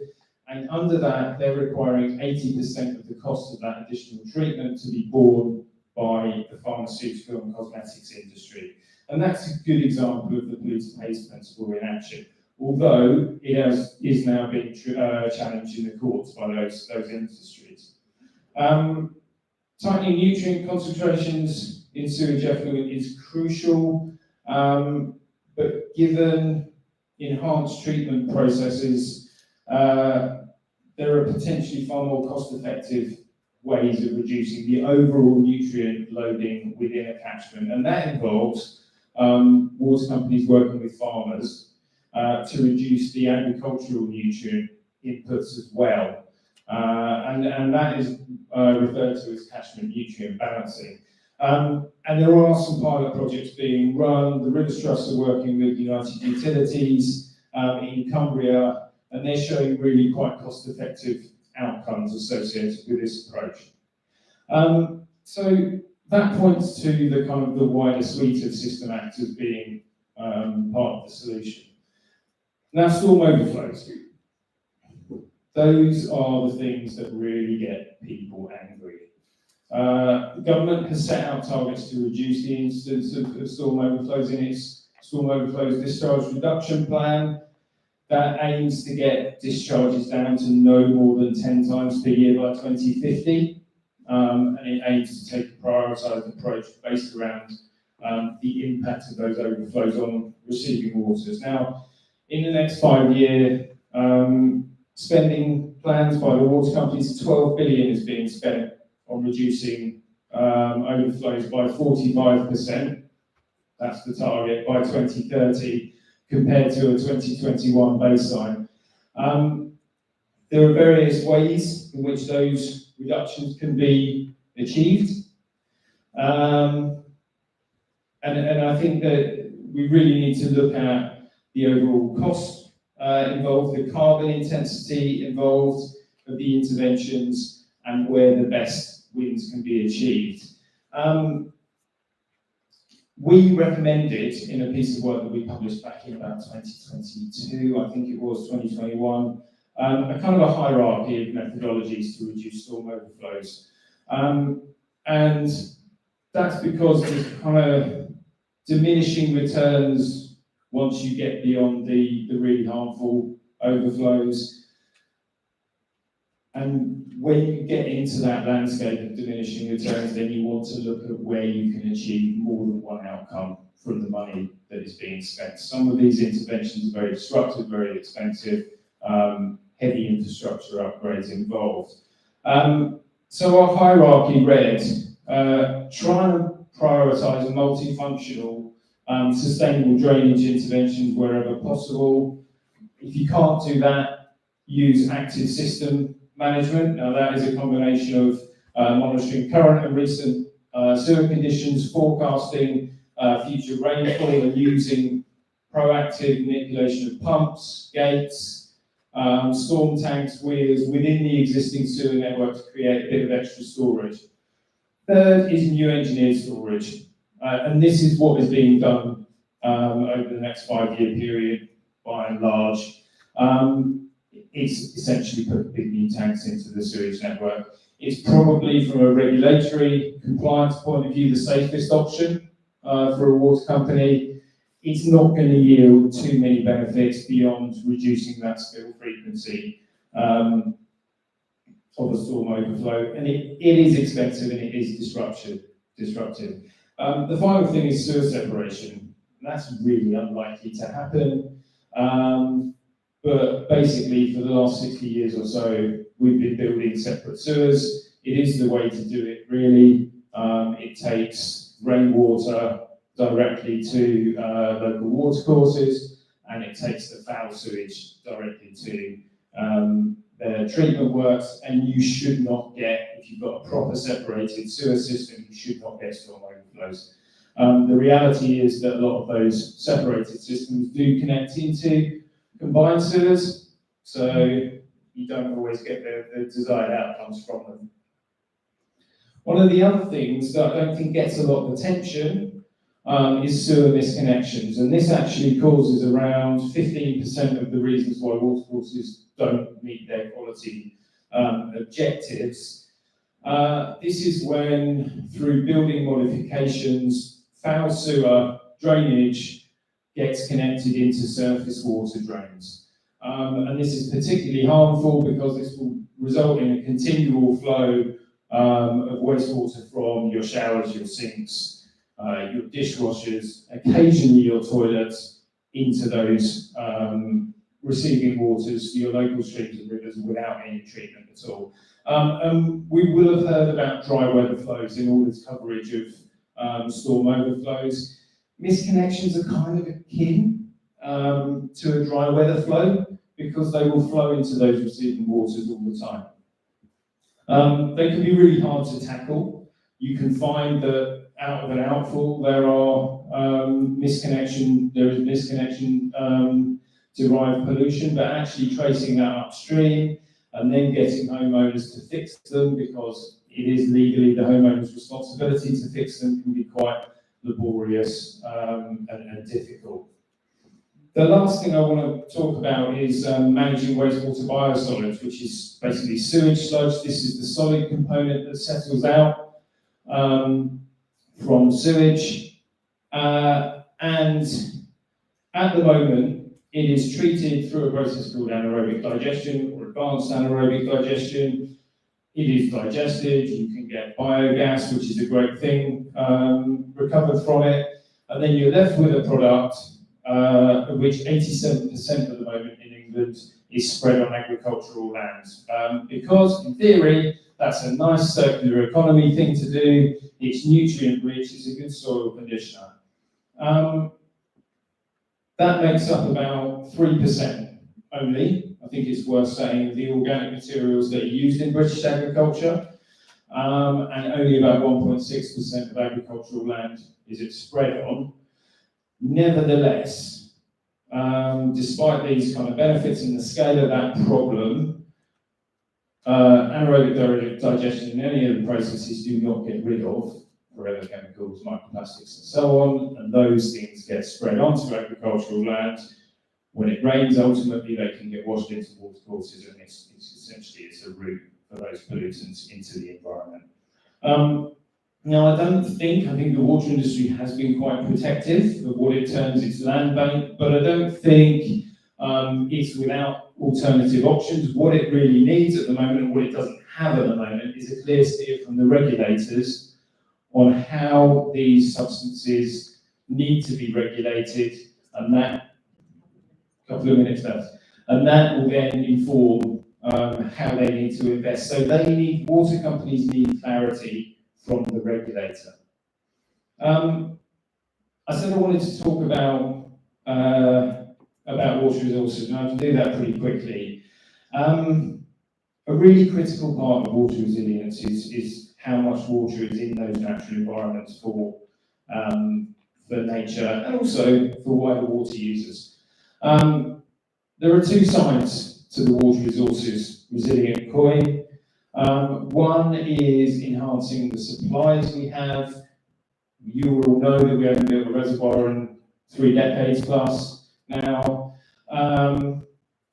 and under that, they're requiring 80% of the cost of that additional treatment to be borne by the pharmaceutical and cosmetics industry. And that's a good example of the polluter pays principle in action, although it is now being challenged in the courts by those industries. Tightening nutrient concentrations in sewage effluent is crucial, but given enhanced treatment processes, there are potentially far more cost-effective ways of reducing the overall nutrient loading within a catchment, and that involves water companies working with farmers to reduce the agricultural nutrient inputs as well. And that is referred to as catchment nutrient balancing. And there are some pilot projects being run. The Rivers Trust are working with United Utilities in Cumbria, and they're showing really quite cost-effective outcomes associated with this approach. So that points to the kind of the wider suite of system actors being part of the solution. Now, storm overflows. Those are the things that really get people angry. The government has set out targets to reduce the incidence of storm overflows in its storm overflows discharge reduction plan that aims to get discharges down to no more than 10 times per year by 2050. And it aims to take a prioritised approach based around the impact of those overflows on receiving waters. Now, in the next 5-year spending plans by the water companies, 12 billion is being spent on reducing overflows by 45%. That's the target by 2030, compared to a 2021 baseline. There are various ways in which those reductions can be achieved. And I think that we really need to look at the overall cost involved, the carbon intensity involved of the interventions, and where the best wins can be achieved. We recommended in a piece of work that we published back in about 2022, I think it was 2021, a kind of a hierarchy of methodologies to reduce storm overflows. And that's because there's kind of diminishing returns once you get beyond the really harmful overflows. And when you get into that landscape of diminishing returns, then you want to look at where you can achieve more than one outcome from the money that is being spent. Some of these interventions are very disruptive, very expensive, heavy infrastructure upgrades involved. So our hierarchy read, try and prioritise multifunctional, sustainable drainage interventions wherever possible. If you can't do that, use active system management. Now that is a combination of monitoring current and recent sewer conditions, forecasting future rainfall, and using proactive manipulation of pumps, gates, storm tanks, weirs within the existing sewer network to create a bit of extra storage. Third is new engineered storage. And this is what is being done over the next 5-year period, by and large. It's essentially put big new tanks into the sewage network. It's probably, from a regulatory compliance point of view, the safest option for a water company. It's not going to yield too many benefits beyond reducing that spill frequency of a storm overflow. And it is expensive and it is disruptive. The final thing is sewer separation. That's really unlikely to happen. But basically, for the last 60 years or so, we've been building separate sewers. It is the way to do it, really. It takes rainwater directly to local watercourses, and it takes the foul sewage directly to the treatment works, and you should not get, if you've got a proper separated sewer system, you should not get storm overflows. The reality is that a lot of those separated systems do connect into combined sewers, so you don't always get the desired outcomes from them. One of the other things that I don't think gets a lot of attention is sewer misconnections, and this actually causes around 15% of the reasons why watercourses don't meet their quality objectives. This is when, through building modifications, foul sewer drainage gets connected into surface water drains. And this is particularly harmful because this will result in a continual flow of wastewater from your showers, your sinks, your dishwashers, occasionally your toilets, into those receiving waters, your local streams and rivers without any treatment at all. We will have heard about dry weather flows in all its coverage of storm overflows. Misconnections are kind of akin to a dry weather flow because they will flow into those receiving waters all the time. They can be really hard to tackle. You can find that out of an outfall there is misconnection derived pollution, but actually tracing that upstream and then getting homeowners to fix them, because it is legally the homeowner's responsibility to fix them, can be quite laborious and difficult. The last thing I want to talk about is managing wastewater biosolids, which is basically sewage sludge. This is the solid component that settles out from sewage. And at the moment, it is treated through a process called anaerobic digestion or advanced anaerobic digestion. It is digested, you can get biogas, which is a great thing, recovered from it, and then you're left with a product of which 87% at the moment in England is spread on agricultural land. Because, in theory, that's a nice circular economy thing to do, it's nutrient rich, it's a good soil conditioner. That makes up about 3% only, I think it's worth saying, of the organic materials that are used in British agriculture, and only about 1.6% of agricultural land is it spread on. Nevertheless, despite these kind of benefits and the scale of that problem, anaerobic digestion in any of the processes do not get rid of forever chemicals, microplastics and so on, and those things get spread onto agricultural land. When it rains, ultimately they can get washed into watercourses, and it's essentially a route for those pollutants into the environment. Now, I think the water industry has been quite protective of what it terms its land bank, but I don't think it's without alternative options. What it really needs at the moment, and what it doesn't have at the moment, is a clear steer from the regulators on how these substances need to be regulated, and that, couple of minutes left, and that will then inform how they need to invest. So water companies need clarity from the regulator. I said I wanted to talk about water resources, and I have to do that pretty quickly. A really critical part of water resilience is how much water is in those natural environments for nature and also for wider water users. There are two sides to the water resources resilient coin. One is enhancing the supplies we have. You will all know that we haven't built a reservoir in 3 decades plus now.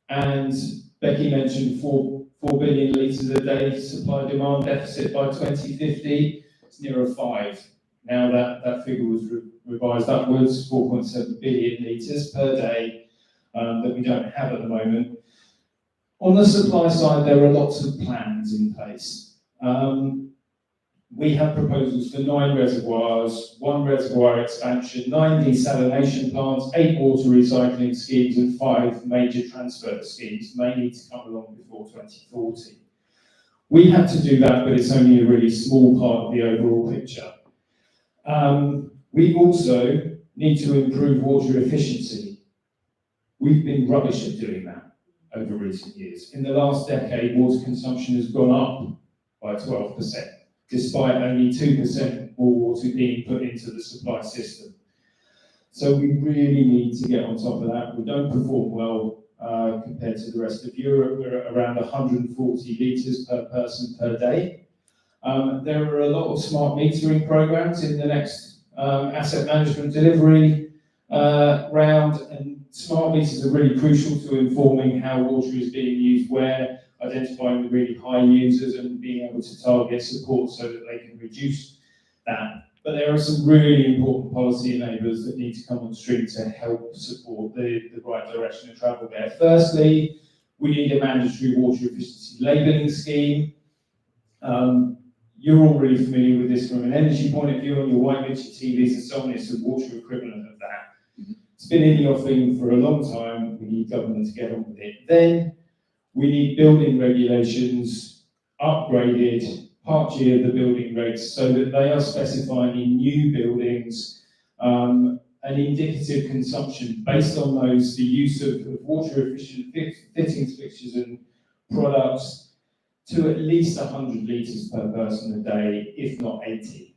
And Becky mentioned 4 billion litres a day supply-demand deficit by 2050. It's nearer 5. Now that figure was revised upwards, 4.7 billion litres per day that we don't have at the moment. On the supply side, there are lots of plans in place. We have proposals for 9 reservoirs, 1 reservoir expansion, 9 desalination plants, 8 water recycling schemes, and 5 major transfer schemes may need to come along before 2040. We have to do that, but it's only a really small part of the overall picture. We also need to improve water efficiency. We've been rubbish at doing that over recent years. In the last decade, water consumption has gone up by 12%. Despite only 2% more water being put into the supply system. So we really need to get on top of that. We don't perform well compared to the rest of Europe. We're at around 140 litres per person per day. There are a lot of smart metering programs in the next asset management delivery round, and smart meters are really crucial to informing how water is being used where. identifying the really high users and being able to target support so that they can reduce that. But there are some really important policy enablers that need to come on stream to help support the right direction of travel there. Firstly, we need a mandatory water efficiency labelling scheme. You're all really familiar with this from an energy point of view on your white goods, your TVs and so on. It's a water equivalent of that. It's been in the offing for a long time. We need government to get on with it. Then we need building regulations upgraded, Part G of the building regs, so that they are specifying in new buildings an indicative consumption based on those, the use of water efficient fittings, fixtures and products to at least 100 litres per person a day, if not 80,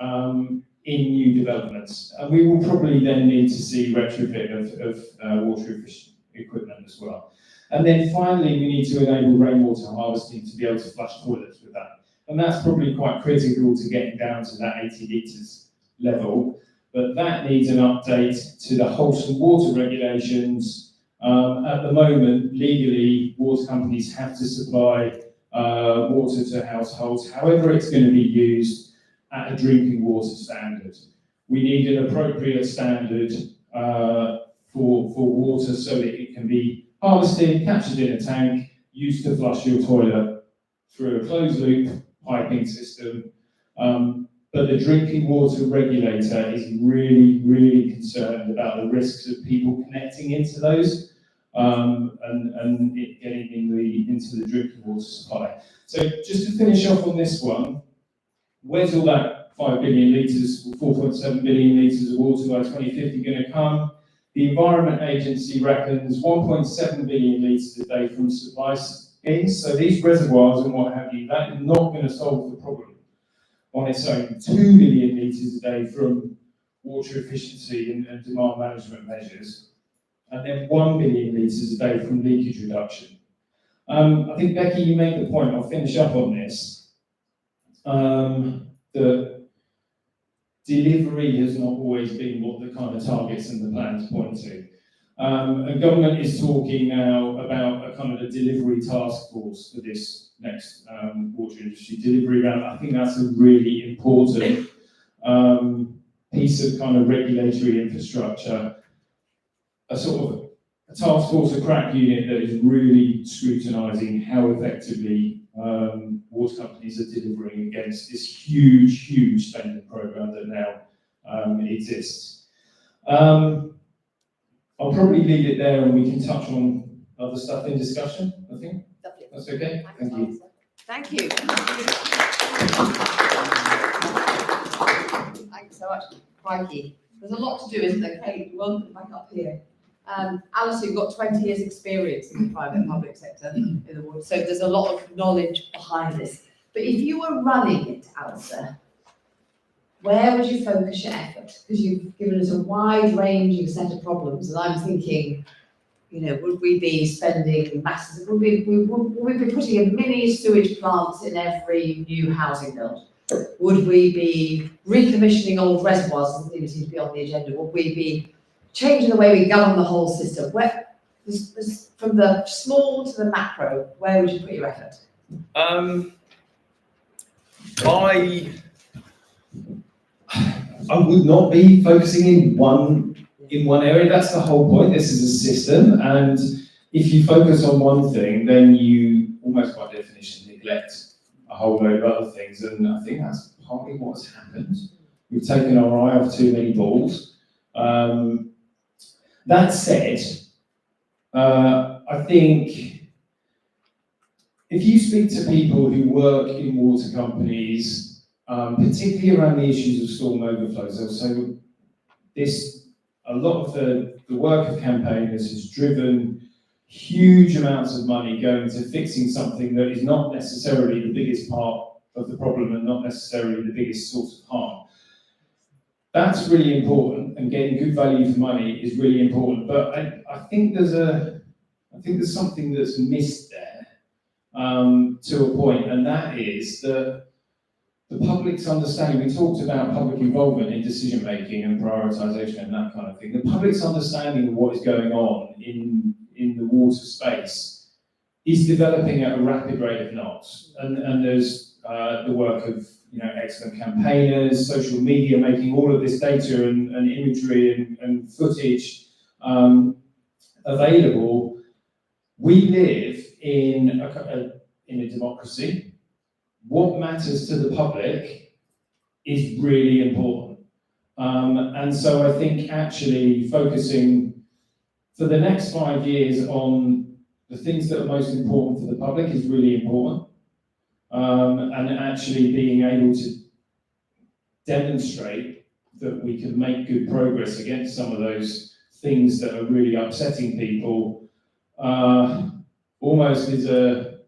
in new developments. And we will probably then need to see retrofit of water efficient equipment as well. And then finally, we need to enable rainwater harvesting to be able to flush toilets with that. And that's probably quite critical to getting down to that 80 litres level. But that needs an update to the wholesome water regulations. At the moment, legally, water companies have to supply water to households, however it's going to be used at a drinking water standard. We need an appropriate standard for water so that it can be harvested, captured in a tank, used to flush your toilet through a closed loop piping system. But the drinking water regulator is really, really concerned about the risks of people connecting into those and it getting into the drinking water supply. So just to finish off on this one, where's all that 5 billion litres, 4.7 billion litres of water by 2050 going to come? The Environment Agency reckons 1.7 billion litres a day from supply schemes. So these reservoirs and what have you, that is not going to solve the problem on its own. 2 billion litres a day from water efficiency and demand management measures, and then 1 billion litres a day from leakage reduction. I think, Becky, you made the point, I'll finish up on this, that delivery has not always been what the kind of targets and the plans point to. And government is talking now about a kind of a delivery task force for this next water industry delivery round. I think that's a really important piece of kind of regulatory infrastructure, a sort of a task force, a crack unit that is really scrutinising how effectively water companies are delivering against this huge, huge spending programme that now exists. I'll probably leave it there and we can touch on other stuff in discussion, I think. Lovely. That's okay? Thank you. Thank you. Thanks so much. Crikey. There's a lot to do, isn't there? Kate, you want to back up here. Alistair, you've got 20 years experience in the private public sector in the water, so there's a lot of knowledge behind this. But if you were running it, Alistair, where would you focus your effort? Because you've given us a wide-ranging set of problems, and I'm thinking, you know, would we be spending masses? Would we be putting in mini sewage plants in every new housing build? Would we be recommissioning old reservoirs? Doesn't even seem to be on the agenda. Would we be changing the way we govern the whole system? Where, from the small to the macro, where would you put your effort? I would not be focusing in one area. That's the whole point. This is a system, and if you focus on one thing, then you almost by definition neglect a whole load of other things. And I think that's partly what's happened. We've taken our eye off too many balls. That said, I think if you speak to people who work in water companies, particularly around the issues of storm overflows, so a lot of the work of campaigners has driven huge amounts of money going to fixing something that is not necessarily the biggest part of the problem and not necessarily the biggest source of harm. That's really important, and getting good value for money is really important. But I think there's something that's missed there to a point, and that is that the public's understanding. We talked about public involvement in decision making and prioritisation and that kind of thing. The public's understanding of what is going on in the water space is developing at a rapid rate of knots. And there's the work of excellent campaigners, social media, making all of this data and imagery and footage available. We live in a democracy. What matters to the public is really important. And so I think actually focusing for the next 5 years on the things that are most important for the public is really important. And actually being able to demonstrate that we can make good progress against some of those things that are really upsetting people, almost is a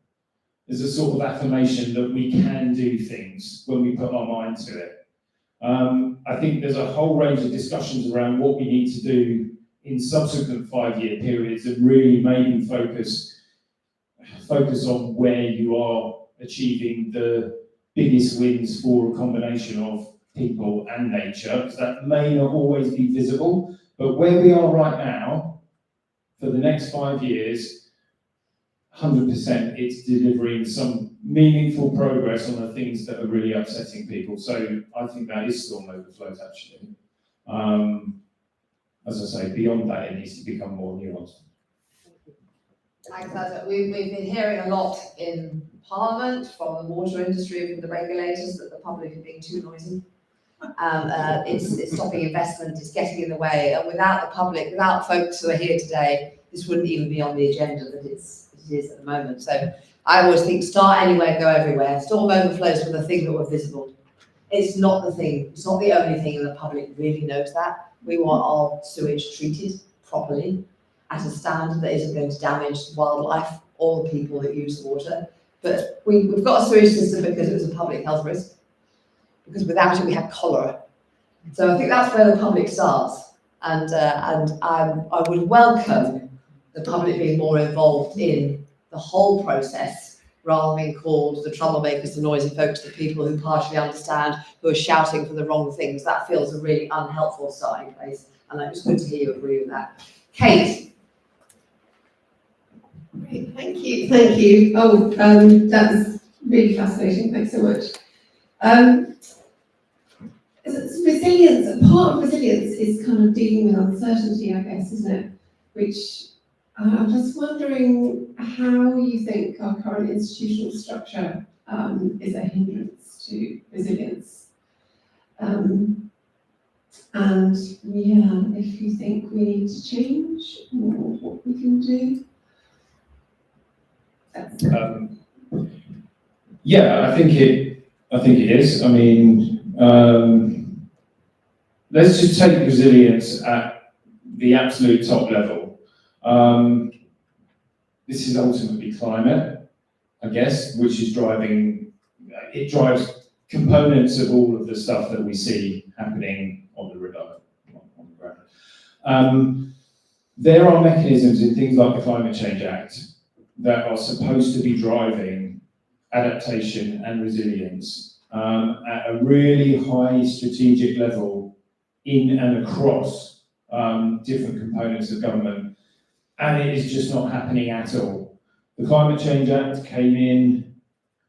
sort of affirmation that we can do things when we put our mind to it. I think there's a whole range of discussions around what we need to do in subsequent 5-year periods and really maybe focus on where you are achieving the biggest wins for a combination of people and nature, because that may not always be visible. But where we are right now, for the next 5 years, 100% it's delivering some meaningful progress on the things that are really upsetting people. So I think that is storm overflows, actually. As I say, beyond that, it needs to become more nuanced. Thanks, Alistair. We've been hearing a lot in Parliament from the water industry, from the regulators, that the public are being too noisy. It's stopping investment, it's getting in the way, and without the public, without folks who are here today, this wouldn't even be on the agenda that it is at the moment. So I always think start anywhere, go everywhere. Storm overflows were the thing that were visible. It's not the thing, it's not the only thing, and the public really knows that. We want our sewage treated properly at a standard that isn't going to damage wildlife or the people that use the water. But we've got a sewage system because it was a public health risk, because without it we had cholera. So I think that's where the public starts, and I would welcome the public being more involved in the whole process, rather than being called the troublemakers, the noisy folks, the people who partially understand, who are shouting for the wrong things. That feels a really unhelpful starting place, and it's good to hear you agree with that. Kate. Great, thank you. Oh, that's really fascinating. Thanks so much. Resilience. Part of resilience is kind of dealing with uncertainty, I guess, isn't it? Which I'm just wondering how you think our current institutional structure is a hindrance to resilience. And yeah, if you think we need to change or what we can do. Yeah, I think it is. I mean, let's just take resilience at the absolute top level. This is ultimately climate, I guess, which is it drives components of all of the stuff that we see happening on the river, on the ground. There are mechanisms in things like the Climate Change Act that are supposed to be driving adaptation and resilience at a really high strategic level in and across different components of government, and it is just not happening at all. The Climate Change Act came in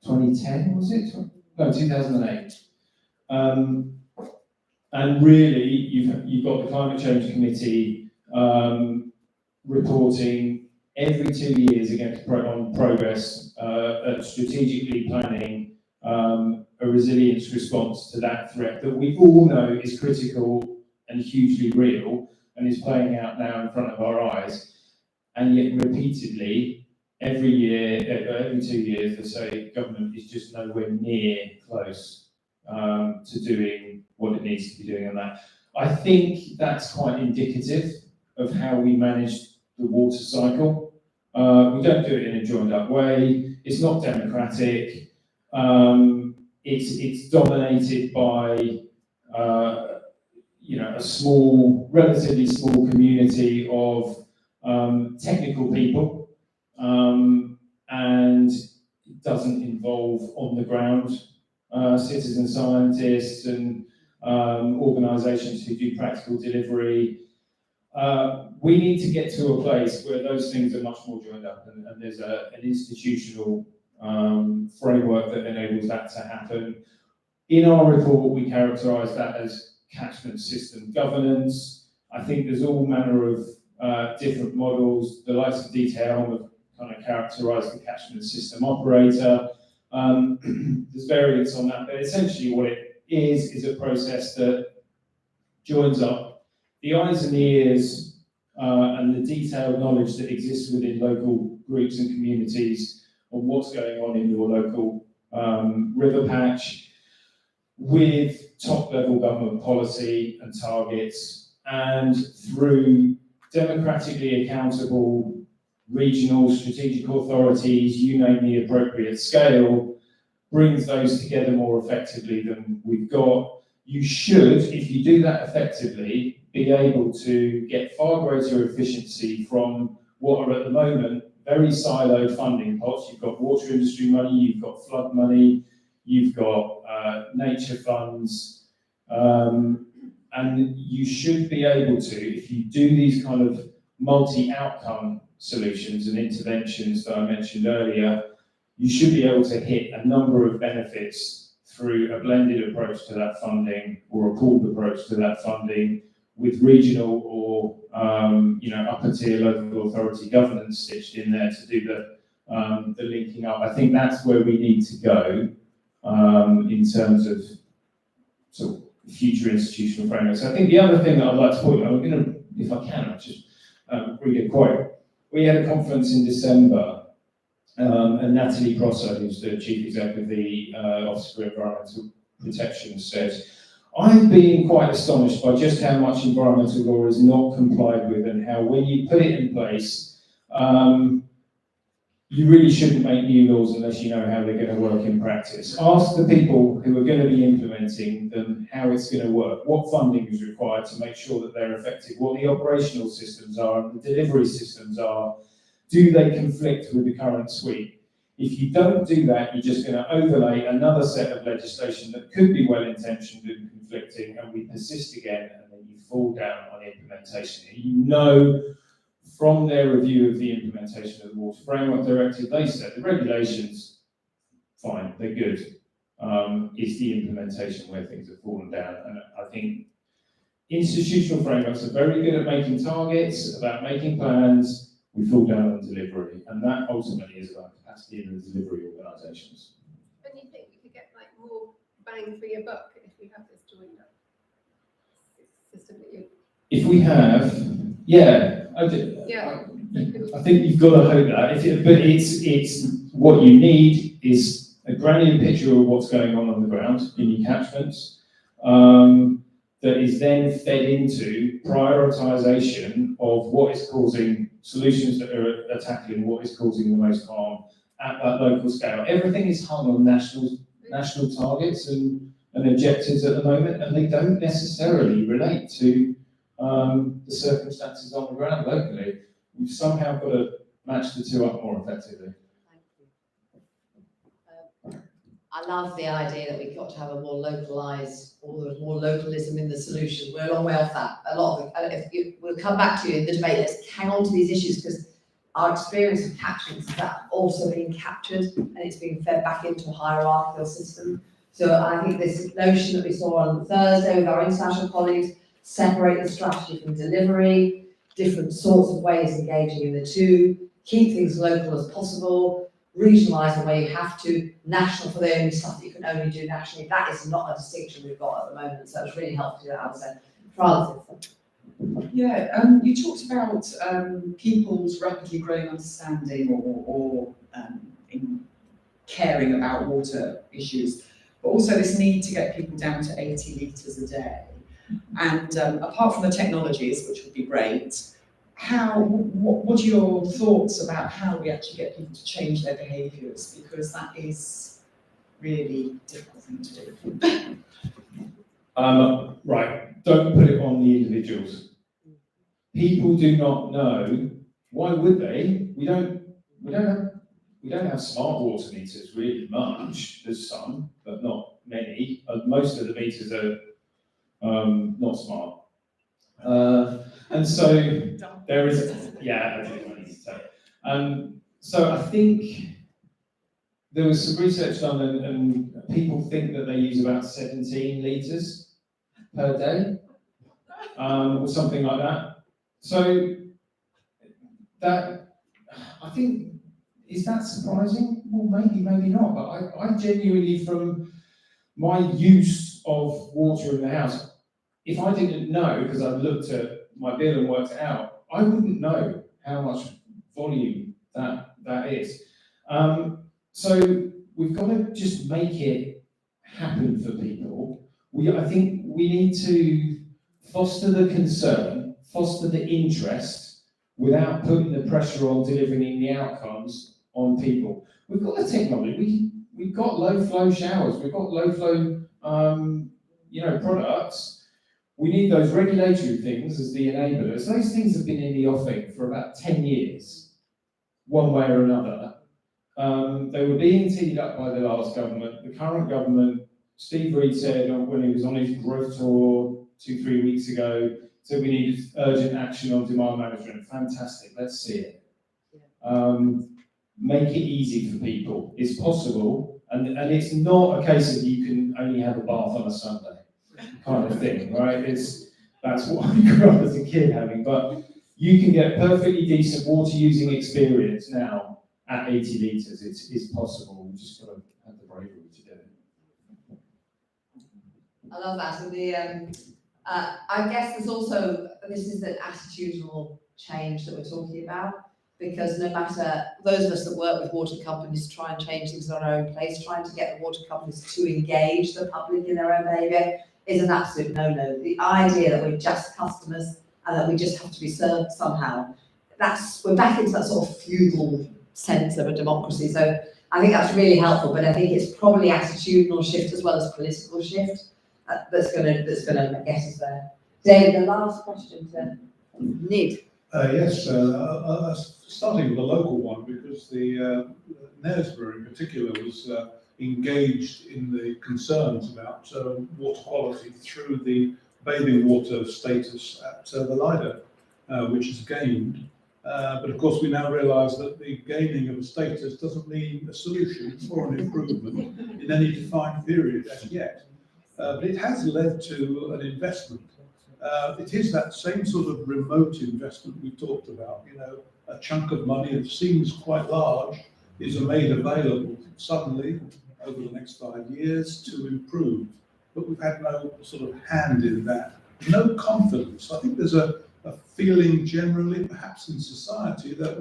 2010, was it? No, 2008. And really, you've got the Climate Change Committee reporting every 2 years on progress at strategically planning a resilience response to that threat that we all know is critical and hugely real and is playing out now in front of our eyes. And yet repeatedly, every year, every 2 years, they say government is just nowhere near close to doing what it needs to be doing on that. I think that's quite indicative of how we manage the water cycle. We don't do it in a joined up way. It's not democratic. It's dominated by a relatively small community of technical people, and it doesn't involve on the ground citizen scientists and organisations who do practical delivery. we need to get to a place where those things are much more joined up, and there's an institutional framework that enables that to happen. In our report, we characterise that as catchment system governance. I think there's all manner of different models. The likes of detail have kind of characterised the catchment system operator. There's variants on that, but essentially what it is a process that joins up the eyes and the ears and the detailed knowledge that exists within local groups and communities on what's going on in your local river patch, with top-level government policy and targets, and through democratically accountable regional strategic authorities, you name the appropriate scale, brings those together more effectively than we've got. You should, if you do that effectively, be able to get far greater efficiency from what are at the moment very siloed funding pots. You've got water industry money, you've got flood money, you've got nature funds, and you should be able to, if you do these kind of multi-outcome solutions and interventions that I mentioned earlier, you should be able to hit a number of benefits through a blended approach to that funding or a pooled approach to that funding with regional or upper tier local authority governance stitched in there to do the linking up. I think that's where we need to go in terms of sort of future institutional frameworks. I think the other thing that I'd like to point out, I'm going to, if I can, I'll just read a quote. We had a conference in December, and Natalie Prosser, who's the Chief Executive of the Office for Environmental Protection, said, "I've been quite astonished by just how much environmental law is not complied with, and how when you put it in place, you really shouldn't make new laws unless you know how they're going to work in practice. Ask the people who are going to be implementing them how it's going to work, what funding is required to make sure that they're effective, what the operational systems are and the delivery systems are. Do they conflict with the current suite? If you don't do that, you're just going to overlay another set of legislation that could be well-intentioned and conflicting, and we persist again, and then you fall down on implementation." You know, from their review of the implementation of the Water Framework Directive, they said the regulations, fine, they're good. It's the implementation where things have fallen down. And I think institutional frameworks are very good at making targets, about making plans. We fall down on delivery, and that ultimately is about capacity in the delivery organisations. And you think we could get like more bang for your buck if we have this joined up system that you... If we have, yeah, I do. Yeah. I think you've got to hope that. But it's what you need is a granular picture of what's going on the ground in your catchments. That is then fed into prioritisation of what is causing solutions that are tackling what is causing the most harm at that local scale. Everything is hung on national targets and objectives at the moment, and they don't necessarily relate to the circumstances on the ground locally. We've somehow got to match the two up more effectively. I love the idea that we've got to have a more localised, or there's more localism in the solution. We're a long way off that. A lot of it, we'll come back to you in the debate. Let's hang on to these issues, because our experience of catchments is that also being captured and it's being fed back into a hierarchical system. So I think this notion that we saw on Thursday with our international colleagues, separate the strategy from delivery, different sorts of ways of engaging in the two, keep things local as possible, regionalising where you have to, national for the only stuff that you can only do nationally. That is not a distinction we've got at the moment, so it's really helpful to do that, Alistair. Francis. Yeah, you talked about people's rapidly growing understanding or in caring about water issues, but also this need to get people down to 80 litres a day. And apart from the technologies, which would be great, what are your thoughts about how we actually get people to change their behaviours? Because that is really a difficult thing to do. Right, don't put it on the individuals. People do not know. Why would they? We don't have smart water meters really much. There's some, but not many. Most of the meters are not smart. And so there is, yeah, I do need to say. So I think there was some research done, and people think that they use about 17 litres per day, or something like that. So that, I think, is that surprising? Well, maybe, maybe not. But I genuinely, from my use of water in the house, if I didn't know, because I've looked at my bill and worked it out, I wouldn't know how much volume that is. So we've got to just make it happen for people. I think we need to foster the concern, foster the interest, without putting the pressure on delivering the outcomes on people. We've got the technology. We've got low flow showers. We've got low flow, products. We need those regulatory things as the enablers. Those things have been in the offing for about 10 years, one way or another. They were being teed up by the last government. The current government, Steve Reed said when he was on his growth tour 2-3 weeks ago, said we needed urgent action on demand management. Fantastic, let's see it. Make it easy for people. It's possible, and it's not a case of you can only have a bath on a Sunday kind of thing, right? That's what I grew up as a kid having, but you can get perfectly decent water using experience now at 80 litres. It's possible. We just got to have the bravery to do it. I love that. And I guess there's also, this is the attitudinal change that we're talking about, because no matter, those of us that work with water companies try and change things on our own place, trying to get the water companies to engage the public in their own behaviour is an absolute no-no. The idea that we're just customers and that we just have to be served somehow, we're back into that sort of feudal sense of a democracy. So I think that's really helpful, but I think it's probably attitudinal shift as well as political shift that's going to get us there. David, the last question to Nid. Yes, starting with the local one, because the Knaresborough in particular was engaged in the concerns about water quality through the bathing water status at the Lido, which is gained. But of course we now realise that the gaining of a status doesn't mean a solution or an improvement in any defined period as yet. But it has led to an investment. It is that same sort of remote investment we talked about, a chunk of money that seems quite large is made available suddenly over the next 5 years to improve. But we've had no sort of hand in that. No confidence. I think there's a feeling generally, perhaps in society, that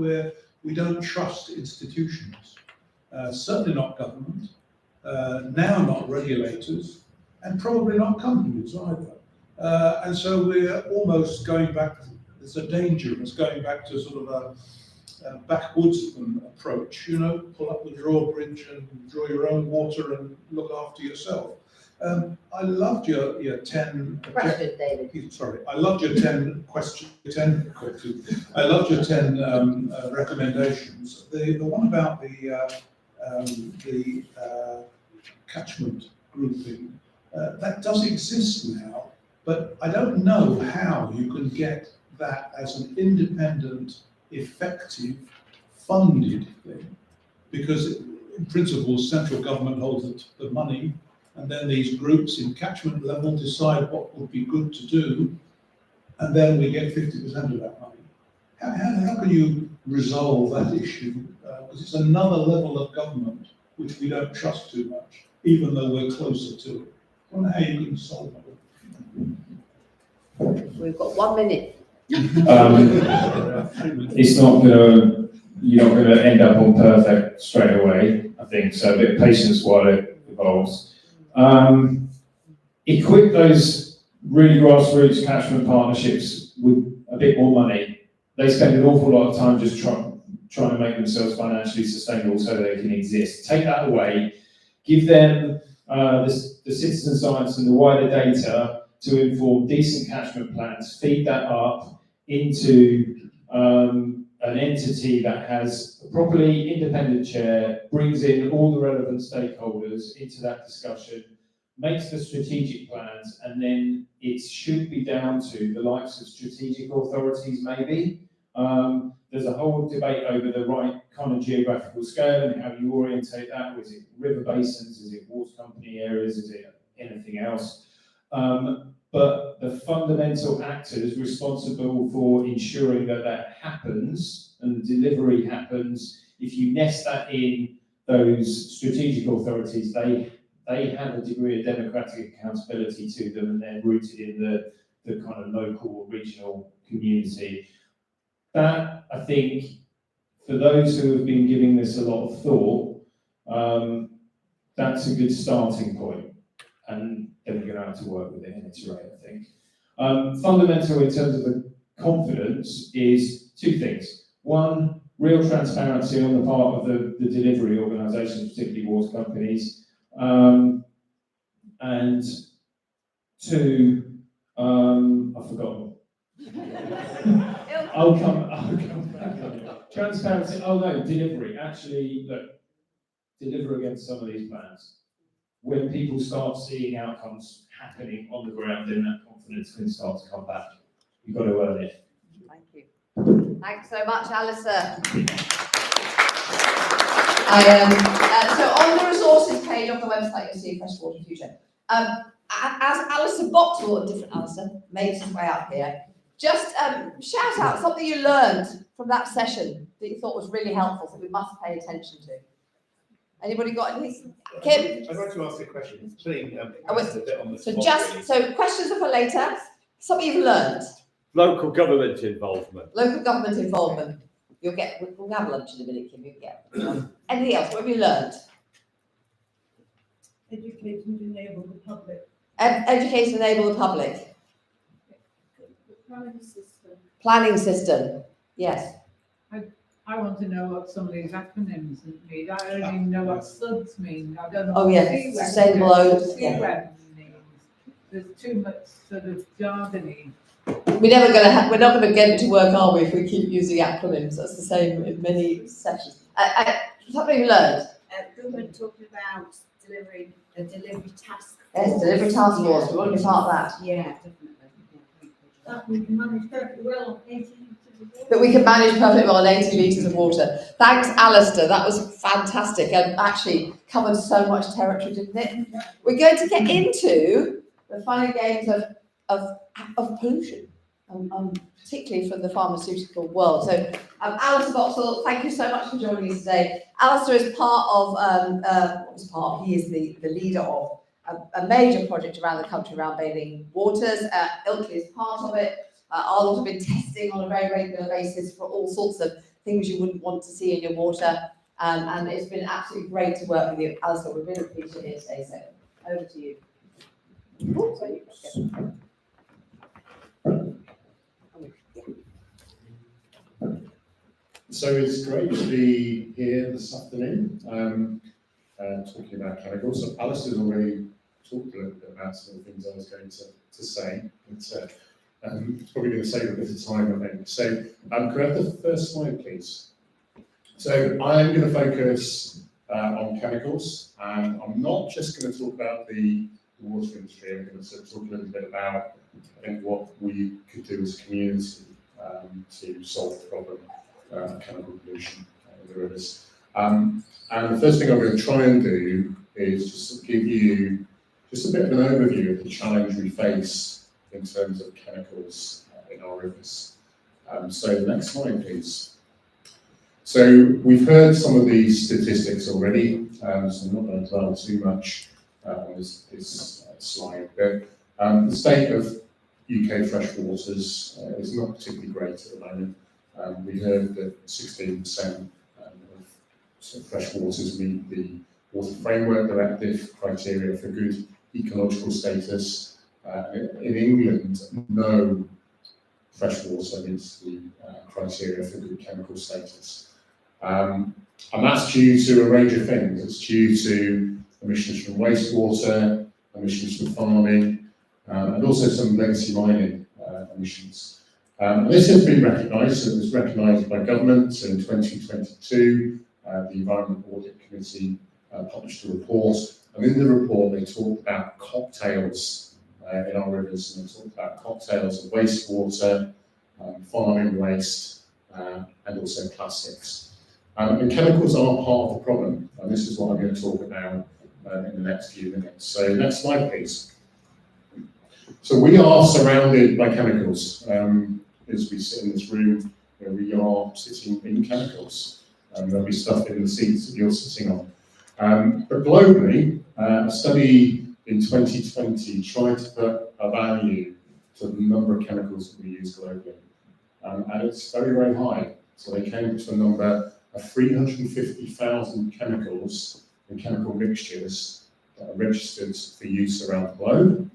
we don't trust institutions. Certainly not government, now not regulators, and probably not companies either. And so we're almost going back, there's a danger of us going back to sort of a backwoodsman approach, pull up the drawbridge and draw your own water and look after yourself. I loved your 10 Question, David. Sorry, I loved your 10 questions. I loved your 10 recommendations. The one about the catchment grouping, that does exist now, but I don't know how you can get that as an independent, effective, funded thing, because in principle, central government holds the money, and then these groups in catchment level decide what would be good to do, and then we get 50% of that money. How can you resolve that issue? Because it's another level of government which we don't trust too much, even though we're closer to it. I wonder how you can solve that. We've got 1 minute. It's not going you're not going to end up on perfect straight away, I think, so a bit of patience while it evolves. Equip those really grassroots catchment partnerships with a bit more money. They spend an awful lot of time just trying to make themselves financially sustainable so they can exist. Take that away, give them the citizen science and the wider data to inform decent catchment plans, feed that up into an entity that has a properly independent chair, brings in all the relevant stakeholders into that discussion, makes the strategic plans, and then it should be down to the likes of strategic authorities maybe. There's a whole debate over the right kind of geographical scale and how you orientate that. Is it river basins? Is it water company areas? Is it anything else? But the fundamental actors responsible for ensuring that that happens and the delivery happens, if you nest that in those strategic authorities, they have a degree of democratic accountability to them, and they're rooted in the kind of local or regional community. That, I think, for those who have been giving this a lot of thought, that's a good starting point. And then we're going to have to work with it and iterate, I think. Fundamental in terms of the confidence is two things. One, real transparency on the part of the delivery organisations, particularly water companies. And two, I've forgotten. I'll come back on it. Transparency, oh no, delivery. Actually, look, deliver against some of these plans. When people start seeing outcomes happening on the ground, then that confidence can start to come back. You've got to earn it. Thank you. Thanks so much, Alistair. So on the resources page of the website, you'll see Freshwater Future. As Alistair Boxall, a different Alistair, makes his way up here, just shout out something you learned from that session that you thought was really helpful, that we must pay attention to. Anybody got anything? Kim? I'd like to ask a question. It's putting a bit on the So spot, really. so questions are for later. Something you've learned. Local government involvement. Local government involvement. We'll have lunch in a minute, Kim. You'll get anything else? What have you learned? Educate and enable the public. Educate and enable the public. The planning system. Planning system. Yes. I want to know what some of these acronyms mean. I don't even know what SUDS mean. I don't know. Oh what yes, CIWEM sustainable oats. Yeah. CIWEM means. There's too much sort of jargony. We're not going to get it to work, are we, if we keep using acronyms? That's the same in many sessions. Something you learned. Government talking about delivering a delivery task. Yes, delivery task force. We want to be part of that. Yeah, definitely. That we can manage perfectly well on 80 litres of water. That we can manage perfectly well on 80 litres of water. Thanks, Alistair. That was fantastic and actually covered so much territory, didn't it? We're going to get into the fun and games of pollution, particularly from the pharmaceutical world. So, Alistair Boxall, thank you so much for joining us today. Alistair is part of, he is the leader of a major project around the country around bathing waters. Ilkley is part of it. Arnold have been testing on a very regular basis for all sorts of things you wouldn't want to see in your water. And it's been absolutely great to work with you. Alistair, we're really pleased you're here today. So, over to you. So it's great to be here this afternoon, talking about chemicals. So Alistair's already talked a little bit about some of the things I was going to say, but it's probably going to save a bit of time, I think. So could I have the first slide, please? So I'm going to focus on chemicals, and I'm not just going to talk about the water industry. I'm going to sort of talk a little bit about, I think, what we could do as a community to solve the problem of chemical pollution in the rivers. And the first thing I'm going to try and do is just give you just a bit of an overview of the challenge we face in terms of chemicals in our rivers. So the next slide, please. So we've heard some of these statistics already, so I'm not going to dwell too much on this slide. But the state of UK freshwaters is not particularly great at the moment. We heard that 16% of freshwaters meet the Water Framework Directive criteria for good ecological status. In England, no freshwater meets the criteria for good chemical status. And that's due to a range of things. It's due to emissions from wastewater, emissions from farming, and also some legacy mining emissions. This has been recognised. It was recognised by government. So in 2022, the Environment Audit Committee published a report And in the report, they talked about cocktails in our rivers, and they talked about cocktails of wastewater, farming waste, and also plastics. And chemicals are part of the problem, and this is what I'm going to talk about in the next few minutes. So next slide, please. So we are surrounded by chemicals. As we sit in this room, we are sitting in chemicals. There'll be stuff in the seats that you're sitting on. But globally, a study in 2020 tried to put a value to the number of chemicals that we use globally. And it's very, very high. So they came to a number of 350,000 chemicals and chemical mixtures that are registered for use around the globe.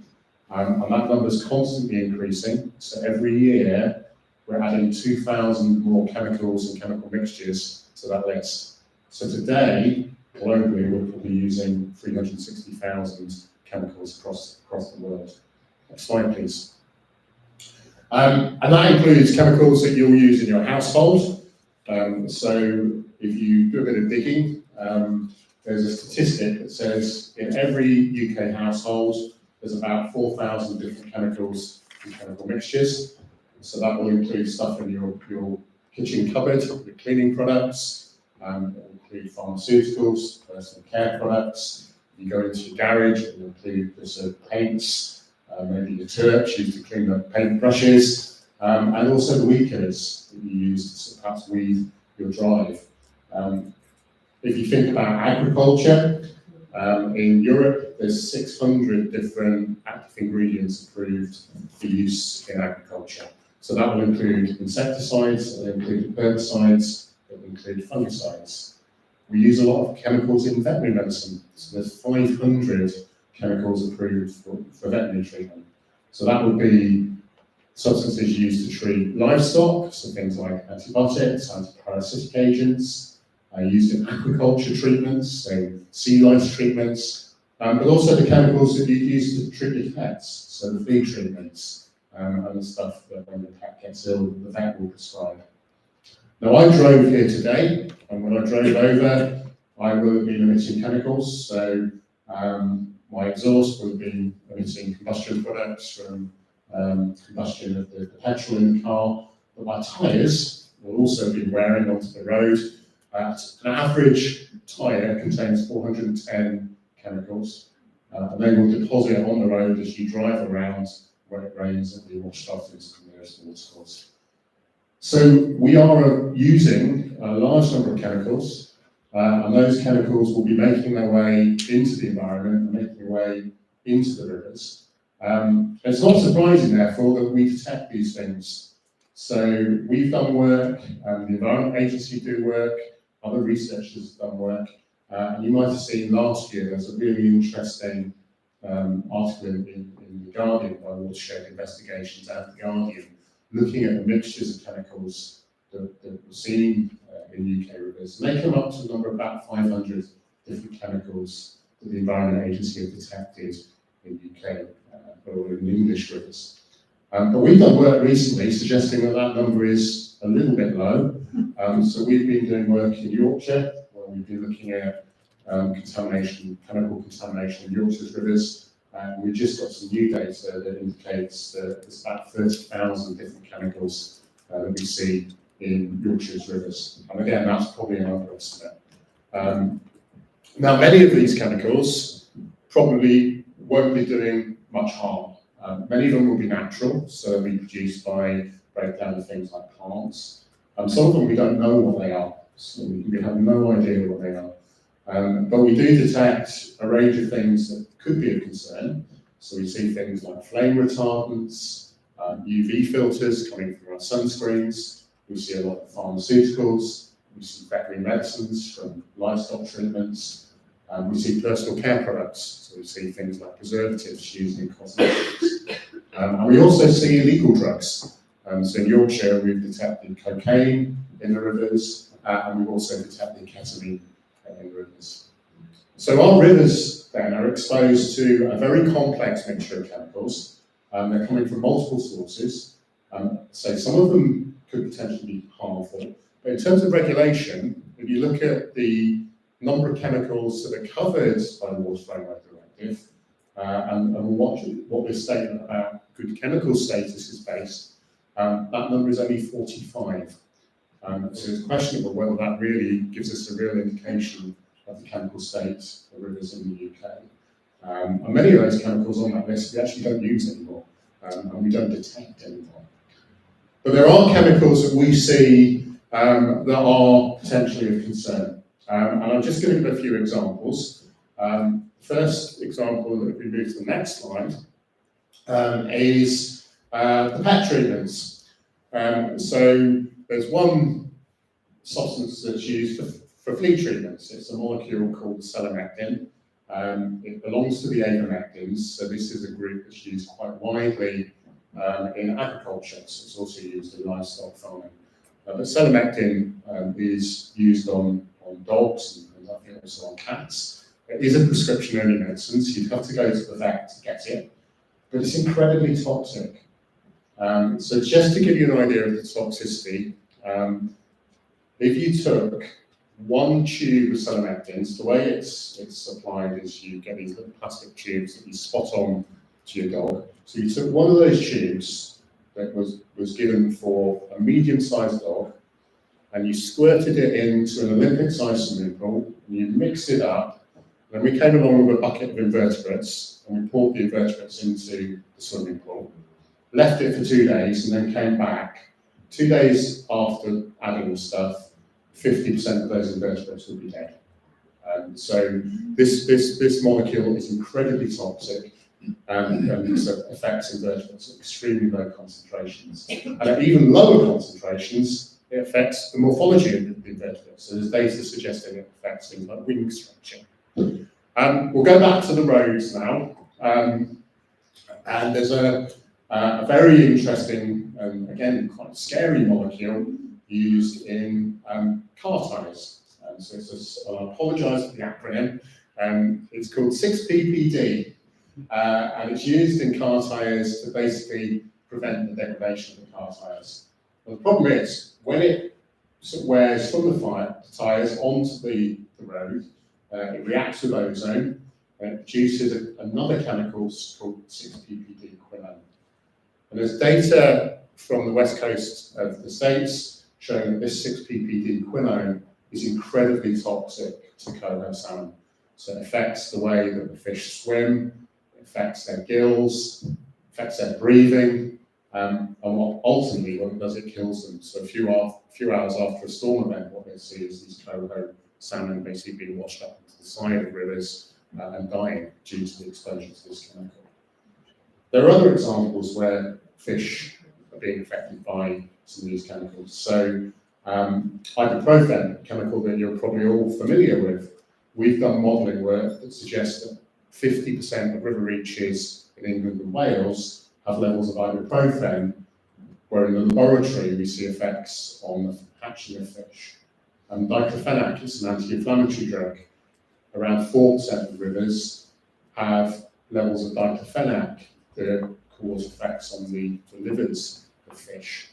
And that number is constantly increasing. So every year, we're adding 2,000 more chemicals and chemical mixtures to that list. So today, globally, we're probably using 360,000 chemicals across the world. Next slide, please. And that includes chemicals that you'll use in your household. So if you do a bit of digging, there's a statistic that says in every UK household, there's about 4,000 different chemicals and chemical mixtures. So that will include stuff in your kitchen cupboard, your cleaning products, it will include pharmaceuticals, personal care products. You go into your garage, it will include the paints, maybe your torch used to clean the paint brushes, and also the weed killers that you use to perhaps weed your drive. If you think about agriculture, in Europe, there's 600 different active ingredients approved for use in agriculture. So that will include insecticides, it will include herbicides, it will include fungicides. We use a lot of chemicals in veterinary medicine. So there's 500 chemicals approved for veterinary treatment. So that would be substances used to treat livestock, so things like antibiotics, antiparasitic agents, used in aquaculture treatments, so sea lice treatments, but also the chemicals that you use to treat your pets, so the feed treatments, and the stuff that when the pet gets ill, the vet will prescribe. Now I drove here today, and when I drove over, I will have been emitting chemicals, so my exhaust will have been emitting combustion products from combustion of the petrol in the car, but my tyres will also be wearing onto the road. An average tyre contains 410 chemicals, and they will deposit on the road as you drive around when it rains and be washed off into the nearest watercourse. So we are using a large number of chemicals, and those chemicals will be making their way into the environment and making their way into the rivers. It's not surprising, therefore, that we detect these things. So we've done work, the Environment Agency do work, other researchers have done work, and you might have seen last year there's a really interesting article in The Guardian by Watershed Investigations and The Guardian, looking at the mixtures of chemicals that we're seeing in UK rivers. And they come up to a number of about 500 different chemicals that the Environment Agency have detected in UK or in English rivers. But we've done work recently suggesting that that number is a little bit low. So we've been doing work in Yorkshire, where we've been looking at chemical contamination in Yorkshire's rivers. And we've just got some new data that indicates that there's about 30,000 different chemicals that we see in Yorkshire's rivers. And again, that's probably an underestimate. Now, many of these chemicals probably won't be doing much harm. Many of them will be natural, so they'll be produced by breakdown of things like plants. Some of them we don't know what they are, so we have no idea what they are. But we do detect a range of things that could be of concern. So we see things like flame retardants, UV filters coming from our sunscreens. We see a lot of pharmaceuticals. We see veterinary medicines from livestock treatments. We see personal care products. So we see things like preservatives used in cosmetics. And we also see illegal drugs. So in Yorkshire, we've detected cocaine in the rivers, and we've also detected ketamine in the rivers. So our rivers then are exposed to a very complex mixture of chemicals. They're coming from multiple sources. So some of them could potentially be harmful. But in terms of regulation, if you look at the number of chemicals that are covered by the Water Framework Directive, and what this statement about good chemical status is based, that number is only 45. So it's questionable whether that really gives us a real indication of the chemical state of rivers in the UK. And many of those chemicals on that list we actually don't use anymore, and we don't detect anymore. But there are chemicals that we see that are potentially of concern. And I'm just going to give a few examples. First example, if we move to the next slide, is the PET treatments. So there's one substance that's used for flea treatments. It's a molecule called selamectin. It belongs to the avermectins, so this is a group that's used quite widely in agriculture, so it's also used in livestock farming. But selamectin is used on dogs and I think also on cats. It is a prescription-only medicine, so you'd have to go to the vet to get it, but it's incredibly toxic. So just to give you an idea of the toxicity, if you took one tube of selamectins, the way it's supplied is you get these little plastic tubes that you spot on to your dog. So you took one of those tubes that was given for a medium-sized dog, and you squirted it into an Olympic-sized swimming pool, and you mixed it up. Then we came along with a bucket of invertebrates, and we poured the invertebrates into the swimming pool, left it for 2 days, and then came back. 2 days after adding the stuff, 50% of those invertebrates would be dead. So this molecule is incredibly toxic, and so affects invertebrates at extremely low concentrations. And at even lower concentrations, it affects the morphology of the invertebrates. So there's data suggesting it affects things like wing structure. We'll go back to the roads now. And there's a very interesting, again, quite scary molecule used in car tyres. So I'll apologise for the acronym. It's called 6-PPD, and it's used in car tyres to basically prevent the degradation of the car tyres. Well, the problem is, when it wears from the tyres onto the road, it reacts with ozone, and it produces another chemical called 6-PPD quinone. And there's data from the west coast of the States showing that this 6-PPD quinone is incredibly toxic to coho salmon. So it affects the way that the fish swim, it affects their gills, affects their breathing, and ultimately what it does, it kills them. So a few hours after a storm event, what they see is these coho salmon basically being washed up into the side of rivers and dying due to the exposure to this chemical. There are other examples where fish are being affected by some of these chemicals. So ibuprofen, a chemical that you're probably all familiar with, we've done modelling work that suggests that 50% of river reaches in England and Wales have levels of ibuprofen, where in the laboratory we see effects on the hatching of fish. Diclofenac is an anti-inflammatory drug. Around 4% of rivers have levels of diclofenac that cause effects on the livers of fish.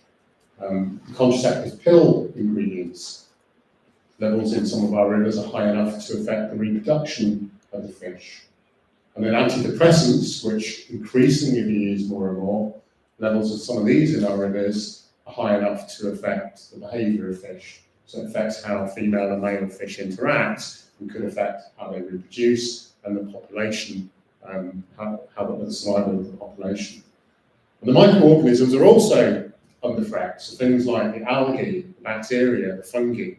Contraceptive pill ingredients, levels in some of our rivers are high enough to affect the reproduction of the fish. And then antidepressants, which increasingly be used more and more, levels of some of these in our rivers are high enough to affect the behaviour of fish. So it affects how female and male fish interact, and could affect how they reproduce and the population, how the survival of the population. And the microorganisms are also under threat. So things like the algae, the bacteria, the fungi,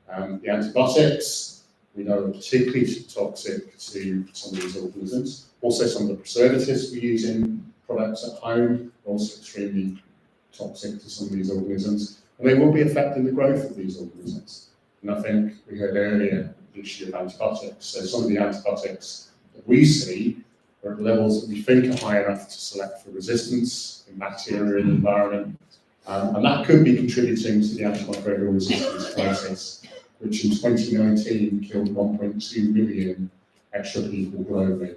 the antibiotics, we know are particularly toxic to some of these organisms. Also some of the preservatives we use in products at home are also extremely toxic to some of these organisms. And they will be affecting the growth of these organisms. And I think we heard earlier the issue of antibiotics. So some of the antibiotics that we see are at levels that we think are high enough to select for resistance in bacteria in the environment. And that could be contributing to the antimicrobial resistance crisis, which in 2019 killed 1.2 million extra people globally.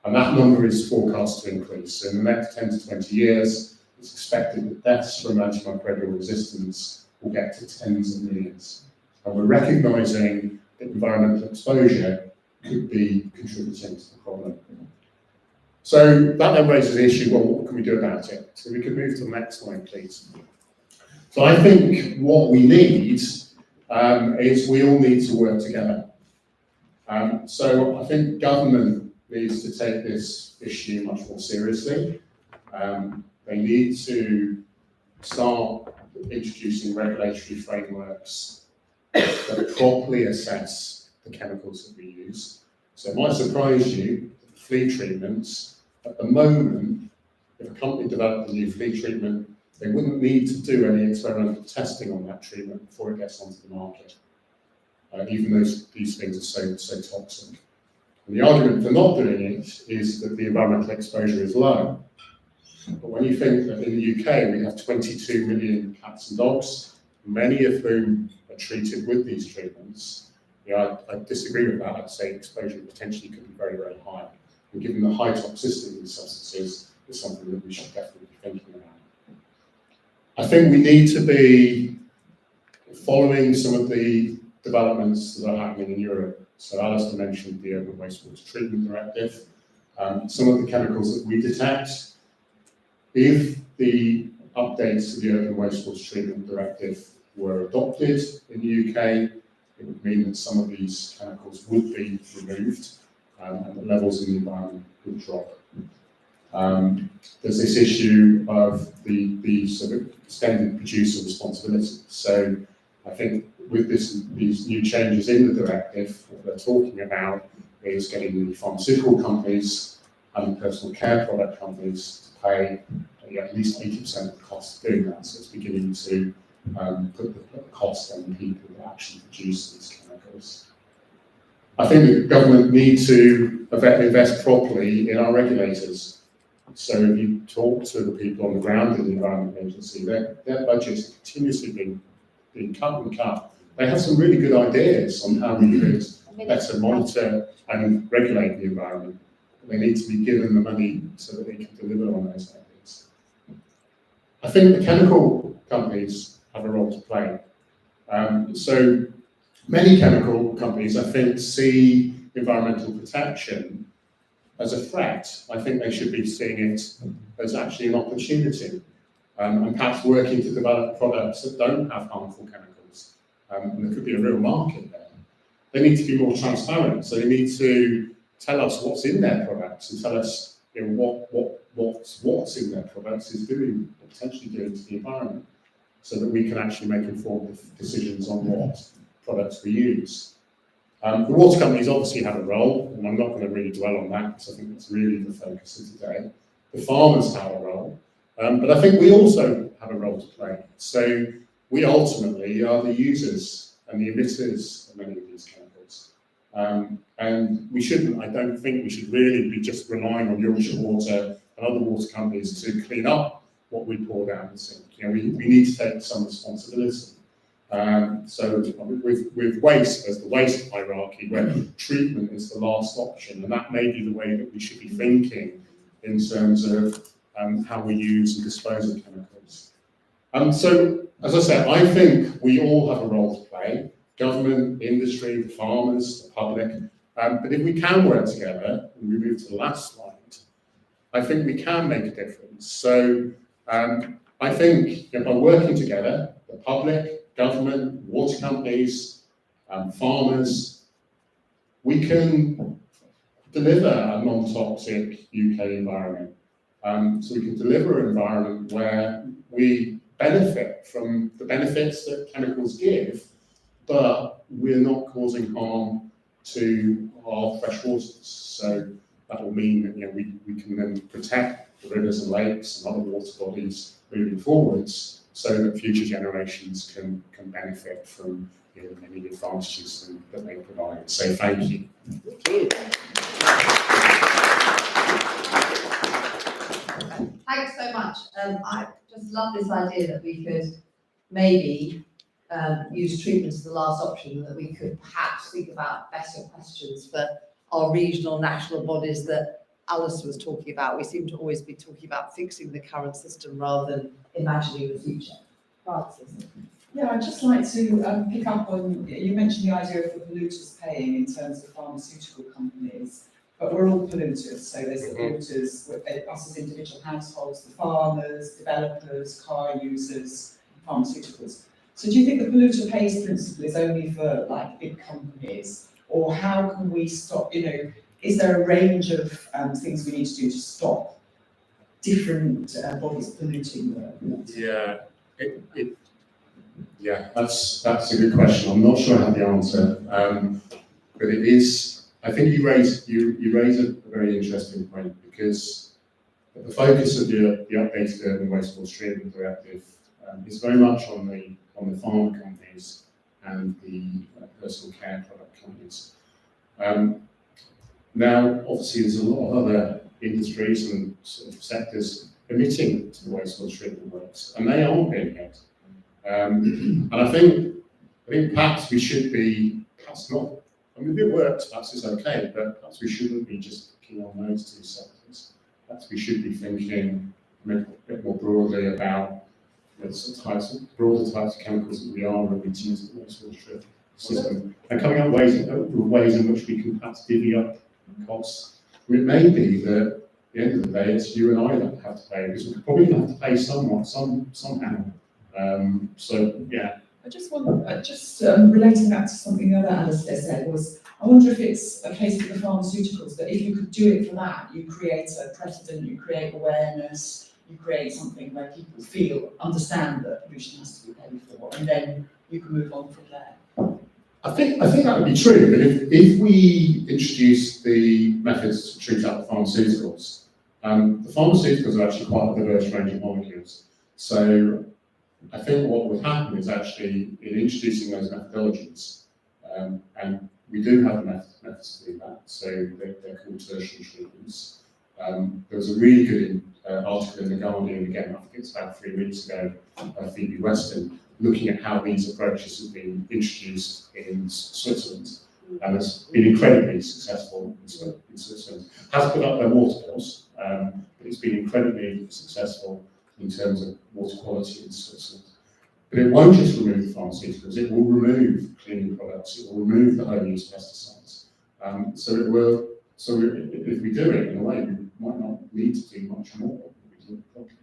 And that number is forecast to increase. So in the next 10 to 20 years, it's expected that deaths from antimicrobial resistance will get to tens of millions. And we're recognising that environmental exposure could be contributing to the problem. So that then raises the issue, well, what can we do about it? So we could move to the next slide, please. So I think what we need is we all need to work together. So I think government needs to take this issue much more seriously. They need to start introducing regulatory frameworks that properly assess the chemicals that we use. So it might surprise you, flea treatments, at the moment, if a company developed a new flea treatment, they wouldn't need to do any experimental testing on that treatment before it gets onto the market, even though these things are so toxic. And the argument for not doing it is that the environmental exposure is low. But when you think that in the UK we have 22 million cats and dogs, many of whom are treated with these treatments, I disagree with that. I'd say exposure potentially could be very, very high. And given the high toxicity of these substances, it's something that we should definitely be thinking about. I think we need to be following some of the developments that are happening in Europe. So Alistair mentioned the Urban Wastewater Treatment Directive. Some of the chemicals that we detect, if the updates to the Urban Wastewater Treatment Directive were adopted in the UK, it would mean that some of these chemicals would be removed and the levels in the environment would drop. There's this issue of the sort of extended producer responsibility. So I think with these new changes in the directive, what they're talking about is getting the pharmaceutical companies and personal care product companies to pay at least 80% of the cost of doing that. So it's beginning to put the cost on the people that actually produce these chemicals. I think the government need to invest properly in our regulators. So if you talk to the people on the ground in the Environment Agency, their budgets are continuously being cut and cut. They have some really good ideas on how we could better monitor and regulate the environment. They need to be given the money so that they can deliver on those ideas. I think the chemical companies have a role to play. So many chemical companies, I think, see environmental protection as a threat. I think they should be seeing it as actually an opportunity, and perhaps working to develop products that don't have harmful chemicals. And there could be a real market there. They need to be more transparent, so they need to tell us what's in their products and tell us what's in their products is doing, or potentially doing to the environment, so that we can actually make informed decisions on what products we use. The water companies obviously have a role, and I'm not going to really dwell on that because I think that's really the focus of today. The farmers have a role, but I think we also have a role to play. So we ultimately are the users and the emitters of many of these chemicals. And we shouldn't, I don't think we should really be just relying on Yorkshire Water and other water companies to clean up what we pour down the sink. You know, we need to take some responsibility. So with waste, there's the waste hierarchy where treatment is the last option, and that may be the way that we should be thinking in terms of how we use and dispose of chemicals. So, as I said, I think we all have a role to play, government, industry, the farmers, the public, but if we can work together, and we move to the last slide, I think we can make a difference. So I think by working together, the public, government, water companies, farmers, we can deliver a non-toxic UK environment. So we can deliver an environment where we benefit from the benefits that chemicals give, but we're not causing harm to our fresh waters. So that will mean that we can then protect the rivers and lakes and other water bodies moving forwards, so that future generations can benefit from the many advantages that they provide. So thank you. Thank you. Thanks so much. I just love this idea that we could maybe use treatment as the last option, that we could perhaps think about better questions for our regional, national bodies that Alistair was talking about. We seem to always be talking about fixing the current system rather than imagining the future. Francis. Yeah, I'd just like to pick up on, you mentioned the idea of the polluters paying in terms of pharmaceutical companies, but we're all polluters, so there's the polluters, us as individual households, the farmers, developers, car users, pharmaceuticals. So do you think the polluter pays principle is only for like big companies, or how can we stop, is there a range of things we need to do to stop different bodies polluting the water? Yeah, that's a good question. I'm not sure I have the answer, but it is. I think you raise a very interesting point, because the focus of the updated urban wastewater treatment directive is very much on the pharma companies and the personal care product companies. Now, obviously, there's a lot of other industries and sort of sectors emitting to the wastewater treatment works, and they aren't being hit. And I think perhaps we should be, perhaps not, I mean, if it works, perhaps it's okay, but perhaps we shouldn't be just looking on those two sectors. Perhaps we should be thinking a bit more broadly about the broader types of chemicals that we are emitting into the wastewater treatment system, and coming up with ways in which we can perhaps divvy up costs. It may be that at the end of the day, it's you and I that have to pay, because we're probably going to have to pay somehow. So yeah. Relating back to something the other Alistair said was, I wonder if it's a case with the pharmaceuticals that if you could do it for that, you create a precedent, you create awareness, you create something where people understand that pollution has to be paid for, and then you can move on from there. I think that would be true, but if we introduce the methods to treat out the pharmaceuticals are actually quite a diverse range of molecules. So I think what would happen is actually in introducing those methodologies, and we do have the methods to do that, so they're called tertiary treatments. There was a really good article in The Guardian, again, I think it's about 3 weeks ago, by Phoebe Weston, looking at how these approaches have been introduced in Switzerland, and it's been incredibly successful in Switzerland. It has put up their water bills, but it's been incredibly successful in terms of water quality in Switzerland. But it won't just remove the pharmaceuticals, it will remove cleaning products, it will remove the home use pesticides. So if we do it in a way, we might not need to do much more if we do it properly.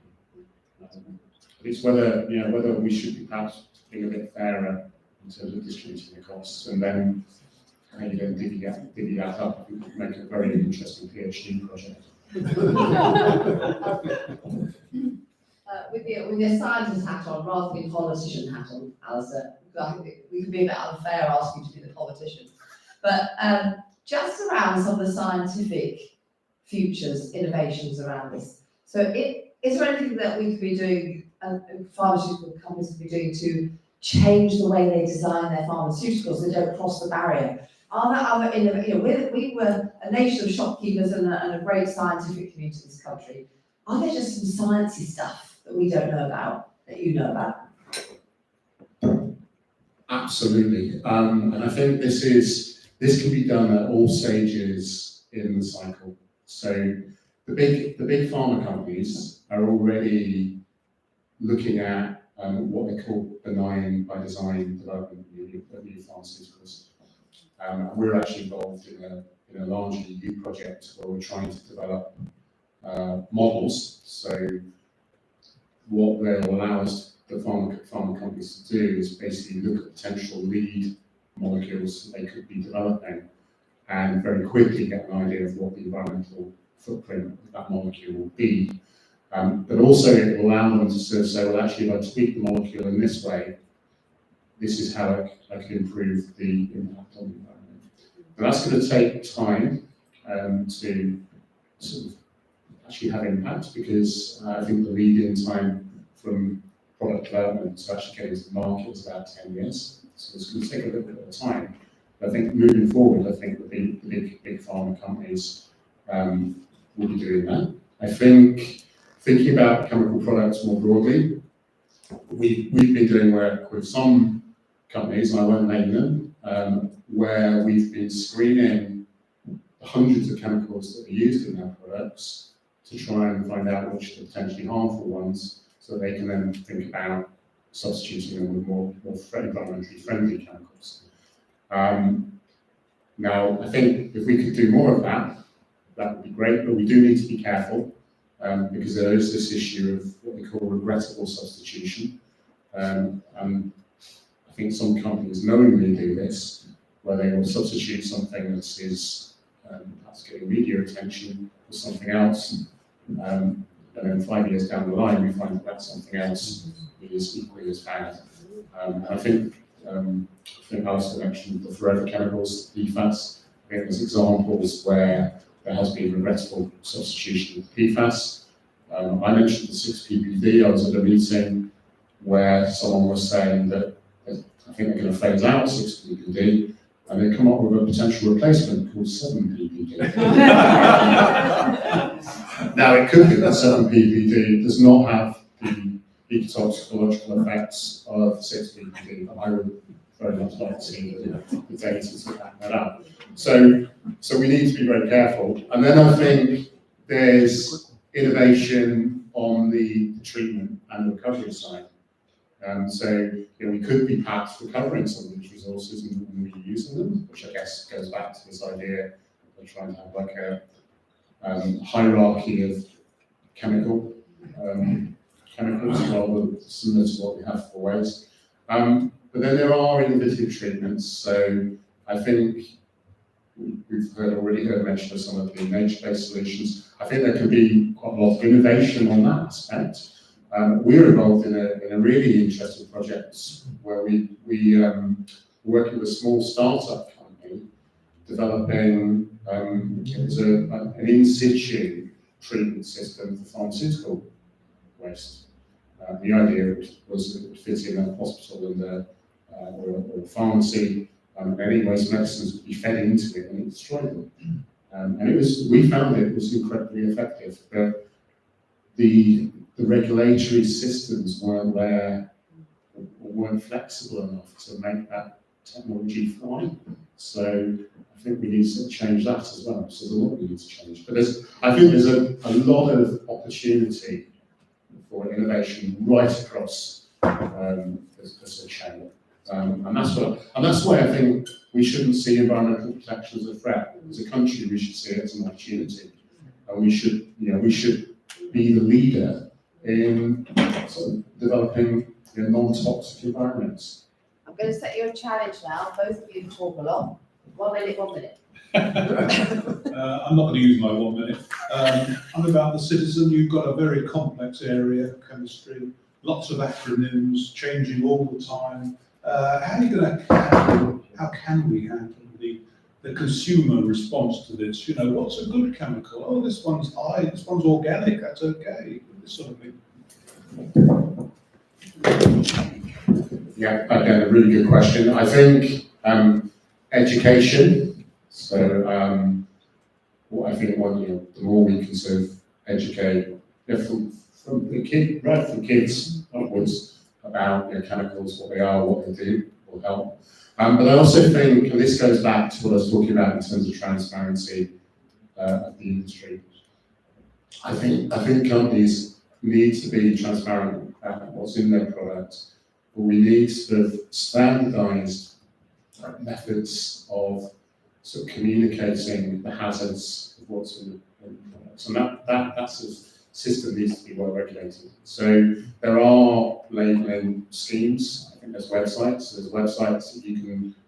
It's whether we should be perhaps being a bit fairer in terms of distributing the costs, and then how you then divvy that up. We could make a very interesting PhD project. With your scientist hat on rather than politician hat on, Alistair, I think we could be a bit unfair asking you to be the politician. But just around some of the scientific futures, innovations around this. So is there anything that we could be doing, pharmaceutical companies could be doing to change the way they design their pharmaceuticals so they don't cross the barrier? Are there other, we were a nation of shopkeepers and a great scientific community in this country. Are there just some sciencey stuff that we don't know about, that you know about? Absolutely, and I think this can be done at all stages in the cycle. So the big pharma companies are already looking at what they call benign by design development of new pharmaceuticals. We're actually involved in a large EU project where we're trying to develop models. So what they'll allow us, the pharma companies, to do is basically look at potential lead molecules that they could be developing, and very quickly get an idea of what the environmental footprint of that molecule will be. But also it will allow them to sort of say, well, actually, if I tweak the molecule in this way, this is how I can improve the impact on the environment. And that's going to take time to sort of actually have impact, because I think the lead-in time from product development to actually getting to the market is about 10 years. So it's going to take a little bit of time. But I think moving forward, I think the big pharma companies will be doing that. I think thinking about chemical products more broadly, we've been doing work with some companies, and I won't name them, where we've been screening the hundreds of chemicals that are used in their products to try and find out which are the potentially harmful ones, so they can then think about substituting them with more environmentally friendly chemicals. Now, I think if we could do more of that, that would be great, but we do need to be careful because there is this issue of what we call regrettable substitution. And I think some companies knowingly do this, where they will substitute something that is perhaps getting media attention for something else. And then 5 years down the line, we find that something else is equally as bad. I think Alistair mentioned the forever chemicals, PFAS. I think there's examples where there has been regrettable substitution of PFAS. I mentioned the 6-ppd. I was at a meeting where someone was saying that I think they're going to phase out 6-ppd, and they come up with a potential replacement called 7-ppd. Now, it could be that 7-ppd does not have the ecotoxicological effects of 6-ppd, but I would very much like to see the data to back that up. So we need to be very careful. And then I think there's innovation on the treatment and recovery side. So we could be perhaps recovering some of these resources and reusing them, which I guess goes back to this idea of trying to have like a hierarchy of chemicals rather similar to what we have for waste. But then there are innovative treatments. So I think we've already heard mention of some of the nature-based solutions. I think there can be quite a lot of innovation on that aspect. We're involved in a really interesting project where we're working with a small startup company developing an in-situ treatment system for pharmaceutical waste. The idea was it would fit in a hospital and or a pharmacy, and any waste medicines would be fed into it and it destroyed them. And we found it was incredibly effective, but the regulatory systems weren't there, or weren't flexible enough to make that technology fly. So I think we need to change that as well. So there's a lot we need to change. But I think there's a lot of opportunity for innovation right across the chain. And that's why I think we shouldn't see environmental protection as a threat. As a country, we should see it as an opportunity, and we should be the leader in sort of developing non-toxic environments. I'm going to set you a challenge now. Both of you talk a lot. 1 minute, 1 minute. I'm not going to use my 1 minute. I'm about the citizen. You've got a very complex area, chemistry, lots of acronyms, changing all the time. How are you going to handle? How can we handle the consumer response to this? What's a good chemical? Oh, this one's high. This one's organic. That's okay. This sort of thing. Yeah, again, a really good question. I think education. So, the more we can sort of educate from kids upwards about chemicals, what they are, what they do, will help. But I also think, and this goes back to what I was talking about in terms of transparency of the industry. I think companies need to be transparent about what's in their product, but we need sort of standardised methods of sort of communicating the hazards of what's in the products, and that sort of system needs to be well regulated. So there are labelling schemes. I think there's websites. There's websites that you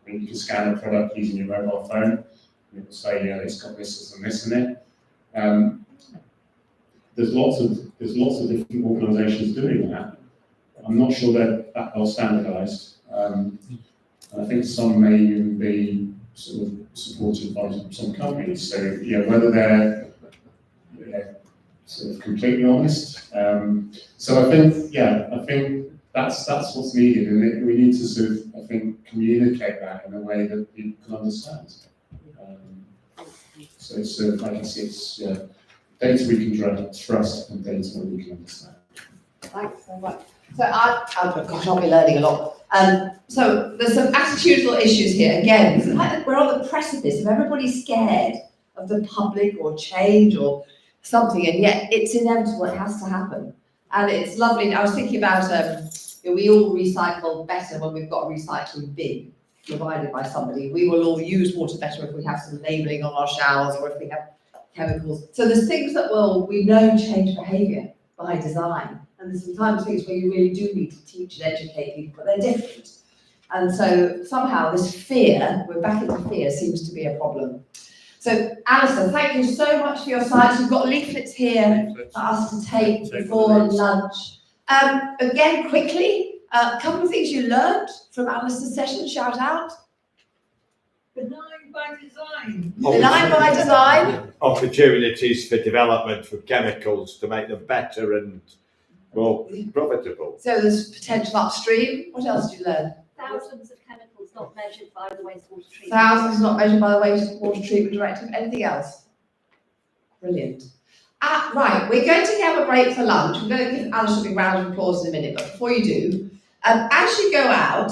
can scan a product using your mobile phone. You can say, it's got this and this in it. There's lots of different organisations doing that. I'm not sure they're that well standardised. And I think some may even be sort of supported by some companies. So whether they're sort of completely honest. So I think that's what's needed, and we need to sort of, I think, communicate that in a way that people can understand. So it's sort of, I guess it's data we can trust and data we can understand. Thanks so much. So I'll be learning a lot. So there's some attitudinal issues here. Again, it's like we're on the precipice of everybody's scared of the public or change or something, and yet it's inevitable, it has to happen. And it's lovely. I was thinking about We all recycle better when we've got a recycling bin provided by somebody. We will all use water better if we have some labelling on our showers or if we have chemicals. So there's things that we know change behaviour by design. And there's sometimes things where you really do need to teach and educate people, but they're different. And so somehow this fear, we're back into fear, seems to be a problem. So Alistair, thank you so much for your slides. We've got leaflets here for us to take before lunch. Again, quickly, a couple of things you learned from Alistair's session, shout out. Benign by design. Benign by design. Opportunities for development for chemicals to make them better and more profitable. So there's potential upstream. What else did you learn? Thousands of chemicals not measured by the wastewater treatment. Thousands not measured by the wastewater treatment directive. Anything else? Brilliant. Right, we're going to have a break for lunch. We're going to give Alistair a big round of applause in a minute, but before you do, as you go out,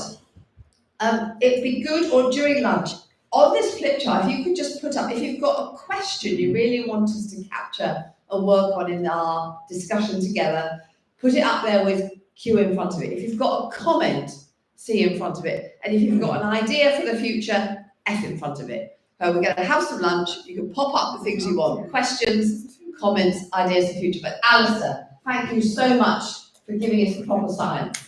it'd be good, or during lunch, on this flip chart, if you could just put up, if you've got a question you really want us to capture and work on in our discussion together, put it up there with Q in front of it. If you've got a comment, C in front of it. And if you've got an idea for the future, F in front of it. We're going to have some lunch. You can pop up the things you want, questions, comments, ideas for the future. But Alistair, thank you so much for giving us the proper science.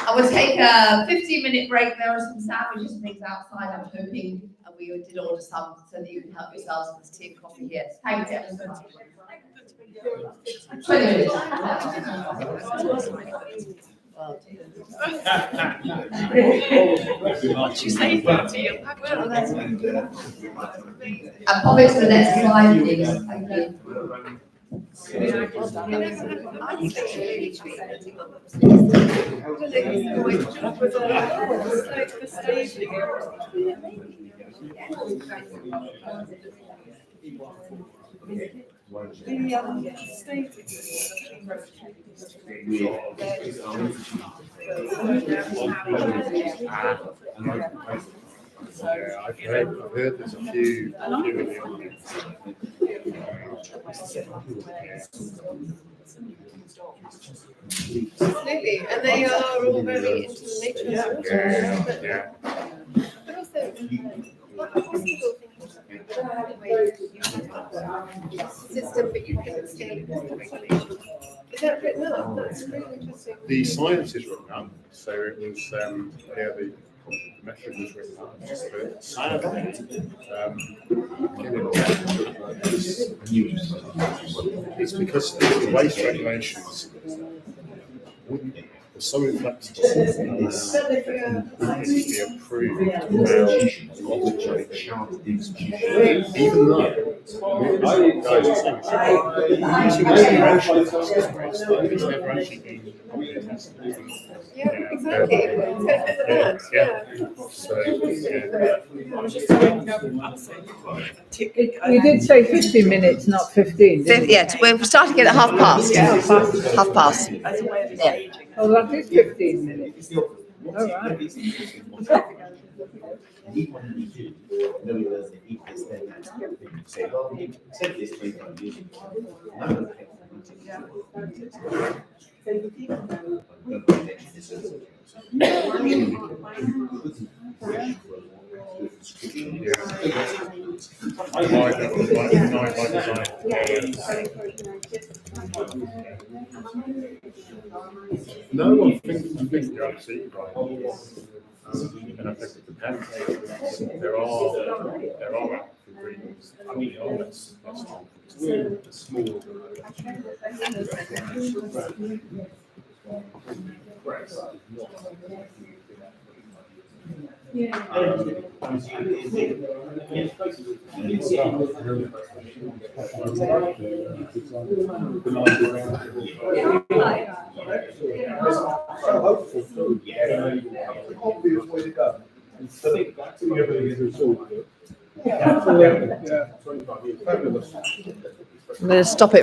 I will take a 15-minute break. There are some sandwiches and things outside, I'm hoping, and we did order some so that you can help yourselves with tea and coffee here. Thank you ever so much. 20 minutes. And pop it to the next slide, please. Thank you. I've heard there's a few. Absolutely, and they are all very into the nature of water. But also, what a possible system, but you can scale it with the regulations. Is that written up? That's really interesting. The science is written up, so it was the method was written up. The science, it's because the waste regulations wouldn't. So inflexible, it's be approved even though it's never actually been exactly. You did say 15 minutes, not 15. Yes, we're starting at past. Half past. Yeah. Oh, that is 15 minutes. All right. No, I think you're absolutely right. And I think it depends. There are active ingredients. I mean, that's small. So hopeful too. Obvious way to go. Instead of everything is resolved. Yeah, 25 years. Fabulous. I'm going to stop it.